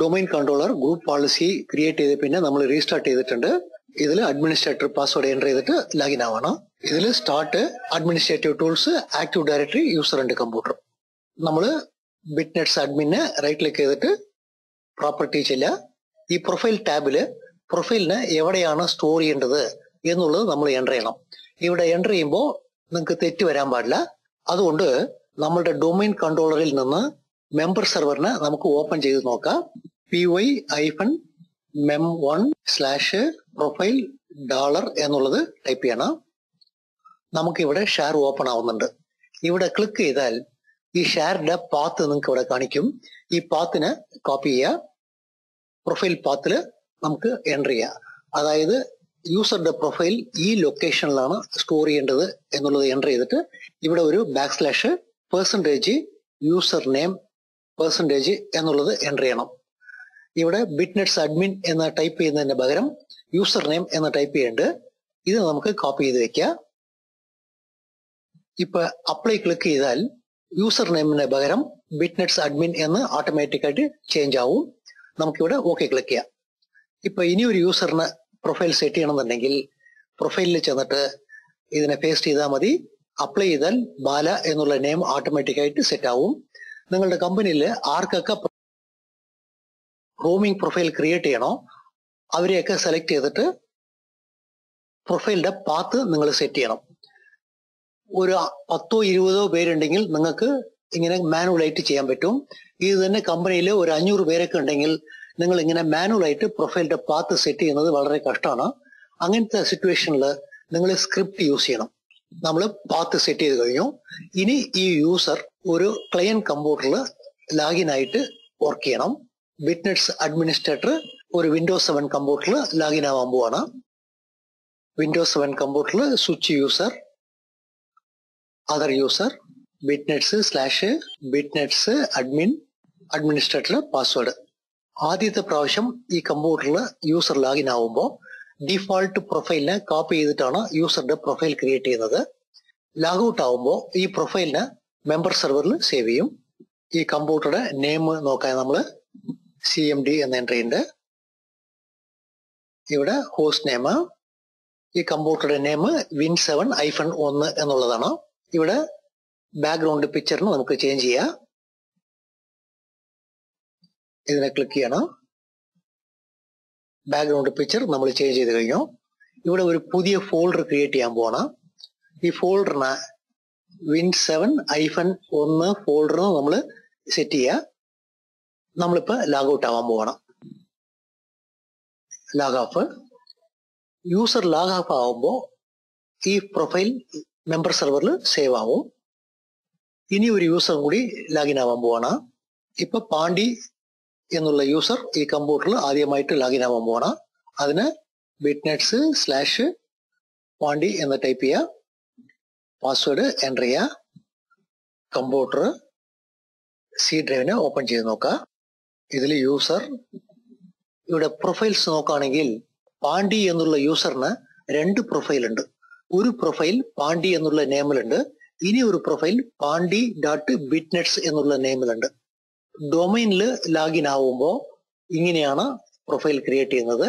Domain controller group policy create ചെയ്ത് പിന്നെ നമ്മൾ റീസ്റ്റാർട്ട് ചെയ്തിട്ടുണ്ട്. ഇതിൽ അഡ്മിനിസ്ട്രേറ്റർ പാസ്വേഡ് എൻ്റർ ചെയ്തിട്ട് ലോഗിൻ ആവണം. ഇതിൽ start, administrative tools, active directory, user and computer. നമ്മൾ ബിറ്റ്നെറ്റ്സ് അഡ്മിനെ റൈറ്റ് ക്ലിക്ക് ചെയ്തിട്ട് പ്രോപ്പർട്ടി ചെല്ലുക. ഈ പ്രൊഫൈൽ ടാബില് പ്രൊഫൈലിന് എവിടെയാണ് സ്റ്റോർ ചെയ്യേണ്ടത് എന്നുള്ളത് നമ്മൾ എൻ്റർ ചെയ്യണം. ഇവിടെ എൻ്റർ ചെയ്യുമ്പോൾ നിങ്ങൾക്ക് തെറ്റ് വരാൻ പാടില്ല. അതുകൊണ്ട് നമ്മളുടെ ഡൊമൈൻ കൺട്രോളറിൽ നിന്ന് മെമ്പർ സെർവറിനെ നമുക്ക് ഓപ്പൺ ചെയ്ത് നോക്കാം. py-mem1/പ്രൊഫൈൽ ഡോളർ എന്നുള്ളത് ടൈപ്പ് ചെയ്യണം. നമുക്കിവിടെ ഷെയർ ഓപ്പൺ ആവുന്നുണ്ട്. ഇവിടെ ക്ലിക്ക് ചെയ്താൽ ഈ ഷെയറിന്റെ പാത്ത് നിങ്ങൾക്ക് ഇവിടെ കാണിക്കും. ഈ പാത്തിനെ കോപ്പി ചെയ്യുക. പ്രൊഫൈൽ പാത്തിൽ നമുക്ക് എൻ്റർ ചെയ്യാം. അതായത് യൂസറുടെ പ്രൊഫൈൽ ഈ ലൊക്കേഷനിലാണ് സ്റ്റോർ ചെയ്യേണ്ടത് എന്നുള്ളത് എൻ്റർ ചെയ്തിട്ട് ഇവിടെ ഒരു %യൂസർ നെയിം എന്നുള്ളത് എൻ്റർ ചെയ്യണം. ഇവിടെ ബിറ്റ്നെറ്റ്സ് അഡ്മിൻ എന്ന് ടൈപ്പ് ചെയ്യുന്നതിന് പകരം യൂസർ നെയിം എന്ന് ടൈപ്പ് ചെയ്യേണ്ടത്. ഇത് നമുക്ക് കോപ്പി ചെയ്ത് വെക്കാം. ഇപ്പൊ അപ്ലൈ ക്ലിക്ക് ചെയ്താൽ യൂസർ നെയിമിന് പകരം ബിറ്റ്നെറ്റ്സ് അഡ്മിൻ എന്ന് ഓട്ടോമാറ്റിക് ആയിട്ട് ചേഞ്ച് ആവും. നമുക്കിവിടെ ഓക്കെ ക്ലിക്ക് ചെയ്യാം. ഇപ്പൊ ഇനി ഒരു യൂസറിന് പ്രൊഫൈൽ സെറ്റ് ചെയ്യണമെന്നുണ്ടെങ്കിൽ പ്രൊഫൈലിൽ ചെന്നിട്ട് ഇതിനെ പേസ്റ്റ് ചെയ്താൽ മതി. അപ്ലൈ ചെയ്താൽ ബാല എന്നുള്ള നെയിം ഓട്ടോമാറ്റിക് ആയിട്ട് സെറ്റ് ആവും. നിങ്ങളുടെ കമ്പനിയിൽ ആർക്കൊക്കെ റോമിംഗ് പ്രൊഫൈൽ ക്രിയേറ്റ് ചെയ്യണോ അവരെയൊക്കെ സെലക്ട് ചെയ്തിട്ട് പ്രൊഫൈലിന്റെ പാത്ത് നിങ്ങൾ സെറ്റ് ചെയ്യണം. ഒരു 10-20 പേരുണ്ടെങ്കിൽ നിങ്ങൾക്ക് ഇങ്ങനെ മാനുവലായിട്ട് ചെയ്യാൻ പറ്റും. ഇത് തന്നെ കമ്പനിയിൽ ഒരു 500 പേരൊക്കെ ഉണ്ടെങ്കിൽ നിങ്ങൾ ഇങ്ങനെ മാനുവലായിട്ട് പ്രൊഫൈലിന്റെ പാത്ത് സെറ്റ് ചെയ്യുന്നത് വളരെ കഷ്ടമാണ്. അങ്ങനത്തെ സിറ്റുവേഷനിൽ നിങ്ങൾ സ്ക്രിപ്റ്റ് യൂസ് ചെയ്യണം. നമ്മൾ പാത്ത് സെറ്റ് ചെയ്ത് കഴിഞ്ഞു. ഇനി ഈ യൂസർ ഒരു ക്ലയന്റ് കമ്പ്യൂട്ടറിൽ ലോഗിൻ ആയിട്ട് വർക്ക് ചെയ്യണം. ബിറ്റ്നെറ്റ്സ് അഡ്മിനിസ്ട്രേറ്റർ ഒരു വിൻഡോസ് 7 കമ്പ്യൂട്ടറിൽ ലോഗിൻ ആവാൻ പോവാണ്. വിൻഡോസ് 7 കമ്പ്യൂട്ടറിൽ സ്വിച്ച് യൂസർ, അതർ യൂസർ, ബിറ്റ്നെറ്റ്സ് അഡ്മിനിസ്ട്രേറ്റർ പാസ്വേഡ്. ആദ്യത്തെ പ്രാവശ്യം ഈ കമ്പ്യൂട്ടറിൽ യൂസർ ലോഗിൻ ആവുമ്പോൾ ഡിഫോൾട്ട് പ്രൊഫൈലിനെ കോപ്പി ചെയ്തിട്ടാണ് യൂസറുടെ പ്രൊഫൈൽ ക്രിയേറ്റ് ചെയ്യുന്നത്. ലോഗൌട്ട് ആവുമ്പോൾ ഈ പ്രൊഫൈലിനെ മെമ്പർ സെർവറിൽ സേവ് ചെയ്യും. ഈ കമ്പ്യൂട്ടറുടെ നെയിം നോക്കാൻ നമ്മൾ CMD എന്ന് എൻ്റർ ചെയ്യുന്നുണ്ട്. ഇവിടെ ഹോസ്റ്റ് നെയിം, ഈ കമ്പ്യൂട്ടറുടെ നെയിം win7-1 എന്നുള്ളതാണ്. ഇവിടെ ബാക്ക്ഗ്രൗണ്ട് പിക്ചറിന് നമുക്ക് ചേഞ്ച് ചെയ്യാം. ഇതിനെ ക്ലിക്ക് ചെയ്യണം. ബാക്ക്ഗ്രൗണ്ട് പിക്ചർ നമ്മൾ ചേഞ്ച് ചെയ്ത് കഴിഞ്ഞു. ഇവിടെ ഒരു പുതിയ ഫോൾഡർ ക്രിയേറ്റ് ചെയ്യാൻ പോവാണ്. ഈ ഫോൾഡറിന് win7-1 ഫോൾഡറിന് നമ്മൾ സെറ്റ് ചെയ്യുക. നമ്മളിപ്പോ ലോഗൌട്ട് ആവാൻ പോവാണ്. Log of. User log of ആവുമ്പോൾ ഈ പ്രൊഫൈൽ മെമ്പർ സെർവറിൽ സേവ് ആവും. ഇനി ഒരു യൂസർ കൂടി ലോഗിൻ ആവാൻ പോവാണ്. ഇപ്പൊ പാണ്ഡി എന്നുള്ള യൂസർ ഈ കമ്പ്യൂട്ടറിൽ ആദ്യമായിട്ട് ലോഗിൻ ആവാൻ പോവാണ്. അതിന് bitnets/പാണ്ഡി എന്ന് ടൈപ്പ് ചെയ്യുക. പാസ്വേഡ് എൻ്റർ ചെയ്യുക. കമ്പ്യൂട്ടർ C ഡ്രൈവിനെ ഓപ്പൺ ചെയ്ത് നോക്കുക. ഇതിൽ യൂസർ, ഇവിടെ പ്രൊഫൈൽസ് നോക്കുകയാണെങ്കിൽ പാണ്ഡി എന്നുള്ള യൂസറിന് 2 പ്രൊഫൈൽ ഉണ്ട്. ഒരു പ്രൊഫൈൽ പാണ്ഡി എന്നുള്ള നെയിമിലുണ്ട്. ഇനി ഒരു പ്രൊഫൈൽ പാണ്ഡി.ബിറ്റ്നെറ്റ്സ് എന്നുള്ള നെയിമിലുണ്ട്. ഡൊമൈനിൽ ലോഗിൻ ആവുമ്പോൾ ഇങ്ങനെയാണ് പ്രൊഫൈൽ ക്രിയേറ്റ് ചെയ്യുന്നത്.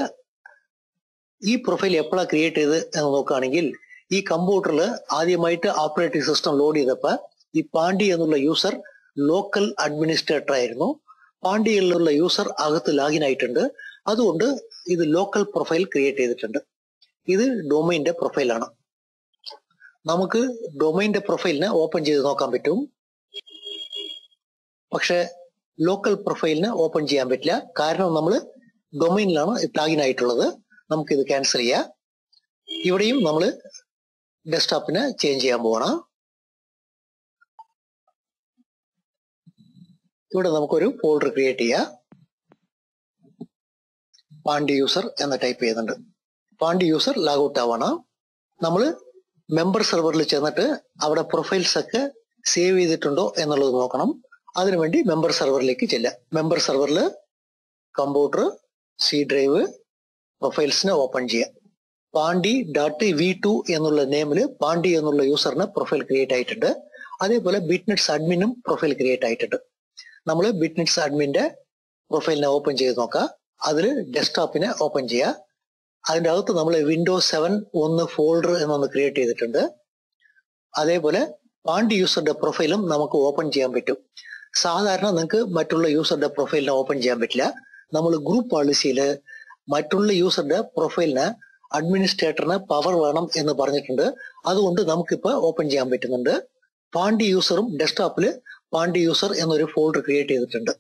ഈ പ്രൊഫൈൽ എപ്പോഴാണ് ക്രിയേറ്റ് ചെയ്ത് എന്ന് നോക്കുകയാണെങ്കിൽ ഈ കമ്പ്യൂട്ടറിൽ ആദ്യമായിട്ട് ഓപ്പറേറ്റിംഗ് സിസ്റ്റം ലോഡ് ചെയ്തപ്പോൾ ഈ പാണ്ഡി എന്നുള്ള യൂസർ ലോക്കൽ അഡ്മിനിസ്ട്രേറ്റർ ആയിരുന്നു. പാണ്ഡിയിലുള്ള യൂസർ അകത്ത് ലാഗിൻ ആയിട്ടുണ്ട്. അതുകൊണ്ട് ഇത് ലോക്കൽ പ്രൊഫൈൽ ക്രിയേറ്റ് ചെയ്തിട്ടുണ്ട്. ഇത് ഡൊമൈൻ്റെ പ്രൊഫൈലാണ്. നമുക്ക് ഡൊമൈൻ്റെ പ്രൊഫൈലിനെ ഓപ്പൺ ചെയ്ത് നോക്കാൻ പറ്റും. പക്ഷെ ലോക്കൽ പ്രൊഫൈലിനെ ഓപ്പൺ ചെയ്യാൻ പറ്റില്ല. കാരണം നമ്മൾ ഡൊമൈനിലാണ് ലാഗിൻ ആയിട്ടുള്ളത്. നമുക്കിത് ക്യാൻസൽ ചെയ്യാം. ഇവിടെയും നമ്മൾ ഡെസ്ക്ടോപ്പിനെ ചേഞ്ച് ചെയ്യാൻ പോകണം. ഇവിടെ നമുക്കൊരു ഫോൾഡർ ക്രിയേറ്റ് ചെയ്യാം. പാണ്ഡി യൂസർ എന്ന് ടൈപ്പ് ചെയ്യുന്നുണ്ട്. പാണ്ഡി യൂസർ ലാഗൌട്ട് ആവണം. നമ്മൾ മെമ്പർ സെർവറിൽ ചെന്നിട്ട് അവിടെ പ്രൊഫൈൽസ് ഒക്കെ സേവ് ചെയ്തിട്ടുണ്ടോ എന്നുള്ളത് നോക്കണം. അതിനുവേണ്ടി മെമ്പർ സെർവറിലേക്ക് ചെല്ലാം. മെമ്പർ സെർവറിൽ കമ്പ്യൂട്ടർ, സി ഡ്രൈവ്, പ്രൊഫൈൽസിനെ ഓപ്പൺ ചെയ്യാം. പാണ്ഡി.v2 എന്നുള്ള നെയിമിൽ പാണ്ഡി എന്നുള്ള യൂസറിന് പ്രൊഫൈൽ ക്രിയേറ്റ് ആയിട്ടുണ്ട്. അതേപോലെ ബിറ്റ്നെറ്റ്സ് അഡ്മിനും പ്രൊഫൈൽ ക്രിയേറ്റ് ആയിട്ടുണ്ട്. നമ്മൾ ബിറ്റ്നെറ്റ്സ് അഡ്മിന്റെ പ്രൊഫൈലിനെ ഓപ്പൺ ചെയ്ത് നോക്കാം. അതിൽ ഡെസ്ക്ടോപ്പിനെ ഓപ്പൺ ചെയ്യുക. അതിൻ്റെ അകത്ത് നമ്മൾ വിൻഡോസ് 7 1 ഫോൾഡർ എന്നൊന്ന് ക്രിയേറ്റ് ചെയ്തിട്ടുണ്ട്. അതേപോലെ പാണ്ഡി യൂസറുടെ പ്രൊഫൈലും നമുക്ക് ഓപ്പൺ ചെയ്യാൻ പറ്റും. സാധാരണ നിങ്ങൾക്ക് മറ്റുള്ള യൂസറുടെ പ്രൊഫൈലിനെ ഓപ്പൺ ചെയ്യാൻ പറ്റില്ല. നമ്മൾ ഗ്രൂപ്പ് പോളിസിയിൽ മറ്റുള്ള യൂസറുടെ പ്രൊഫൈലിന് അഡ്മിനിസ്ട്രേറ്ററിന് പവർ വേണം എന്ന് പറഞ്ഞിട്ടുണ്ട്. അതുകൊണ്ട് നമുക്കിപ്പോൾ ഓപ്പൺ ചെയ്യാൻ പറ്റുന്നുണ്ട്. പാണ്ഡി യൂസറും ഡെസ്ക്ടോപ്പിൽ പാണ്ഡി യൂസർ എന്നൊരു ഫോൾഡർ ക്രിയേറ്റ് ചെയ്തിട്ടുണ്ട്.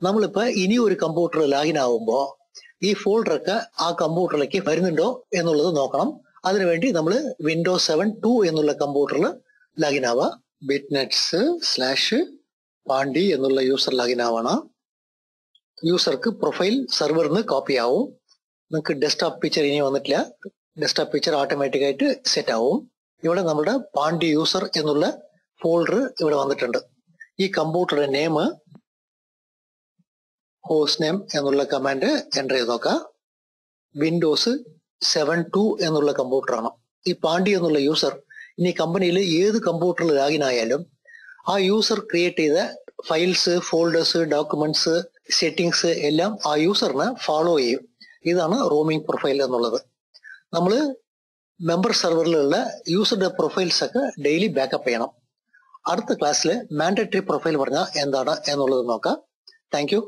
നമ്മളിപ്പോൾ ഇനി ഒരു കമ്പ്യൂട്ടർ ലാഗിൻ ആവുമ്പോൾ ഈ ഫോൾഡറൊക്കെ ആ കമ്പ്യൂട്ടറിലേക്ക് വരുന്നുണ്ടോ എന്നുള്ളത് നോക്കണം. അതിനുവേണ്ടി നമ്മൾ വിൻഡോസ് 7 2 എന്നുള്ള കമ്പ്യൂട്ടറിൽ ലാഗിൻ ആവുക. bitnets/പാണ്ഡി എന്നുള്ള യൂസർ ലാഗിൻ ആവണം. യൂസർക്ക് പ്രൊഫൈൽ സെർവറിന് കോപ്പി ആവും. നിങ്ങൾക്ക് ഡെസ്ക്ടോപ്പ് പിക്ചർ ഇനി വന്നിട്ടില്ല. ഡെസ്ക്ടോപ്പ് പിക്ചർ ഓട്ടോമാറ്റിക്കായിട്ട് സെറ്റ് ആവും. ഇവിടെ നമ്മുടെ പാണ്ഡി യൂസർ എന്നുള്ള ഫോൾഡർ ഇവിടെ വന്നിട്ടുണ്ട്. ഈ കമ്പ്യൂട്ടറുടെ നെയിം ഹോസ്റ്റ് നെയിം എന്നുള്ള കമാൻഡ് എൻ്റർ ചെയ്ത് നോക്കാം. വിൻഡോസ് 7 2 എന്നുള്ള കമ്പ്യൂട്ടറാണ്. ഈ പാണ്ഡി എന്നുള്ള യൂസർ ഇനി കമ്പനിയിൽ ഏത് കമ്പ്യൂട്ടറിൽ ലാഗിൻ ആയാലും ആ യൂസർ ക്രിയേറ്റ് ചെയ്ത ഫയൽസ്, ഫോൾഡേഴ്സ്, ഡോക്യുമെന്റ്സ്, സെറ്റിംഗ്സ് എല്ലാം ആ യൂസറിനെ ഫോളോ ചെയ്യും. ഇതാണ് റോമിംഗ് പ്രൊഫൈൽ എന്നുള്ളത്. നമ്മൾ മെമ്പർ സെർവറിലുള്ള യൂസറുടെ പ്രൊഫൈൽസ് ഒക്കെ ഡെയിലി ബാക്കപ്പ് ചെയ്യണം. അടുത്ത ക്ലാസ്സിൽ മാൻഡേറ്ററി പ്രൊഫൈൽ പറഞ്ഞാൽ എന്താണ് എന്നുള്ളത് നോക്കാം. Thank you.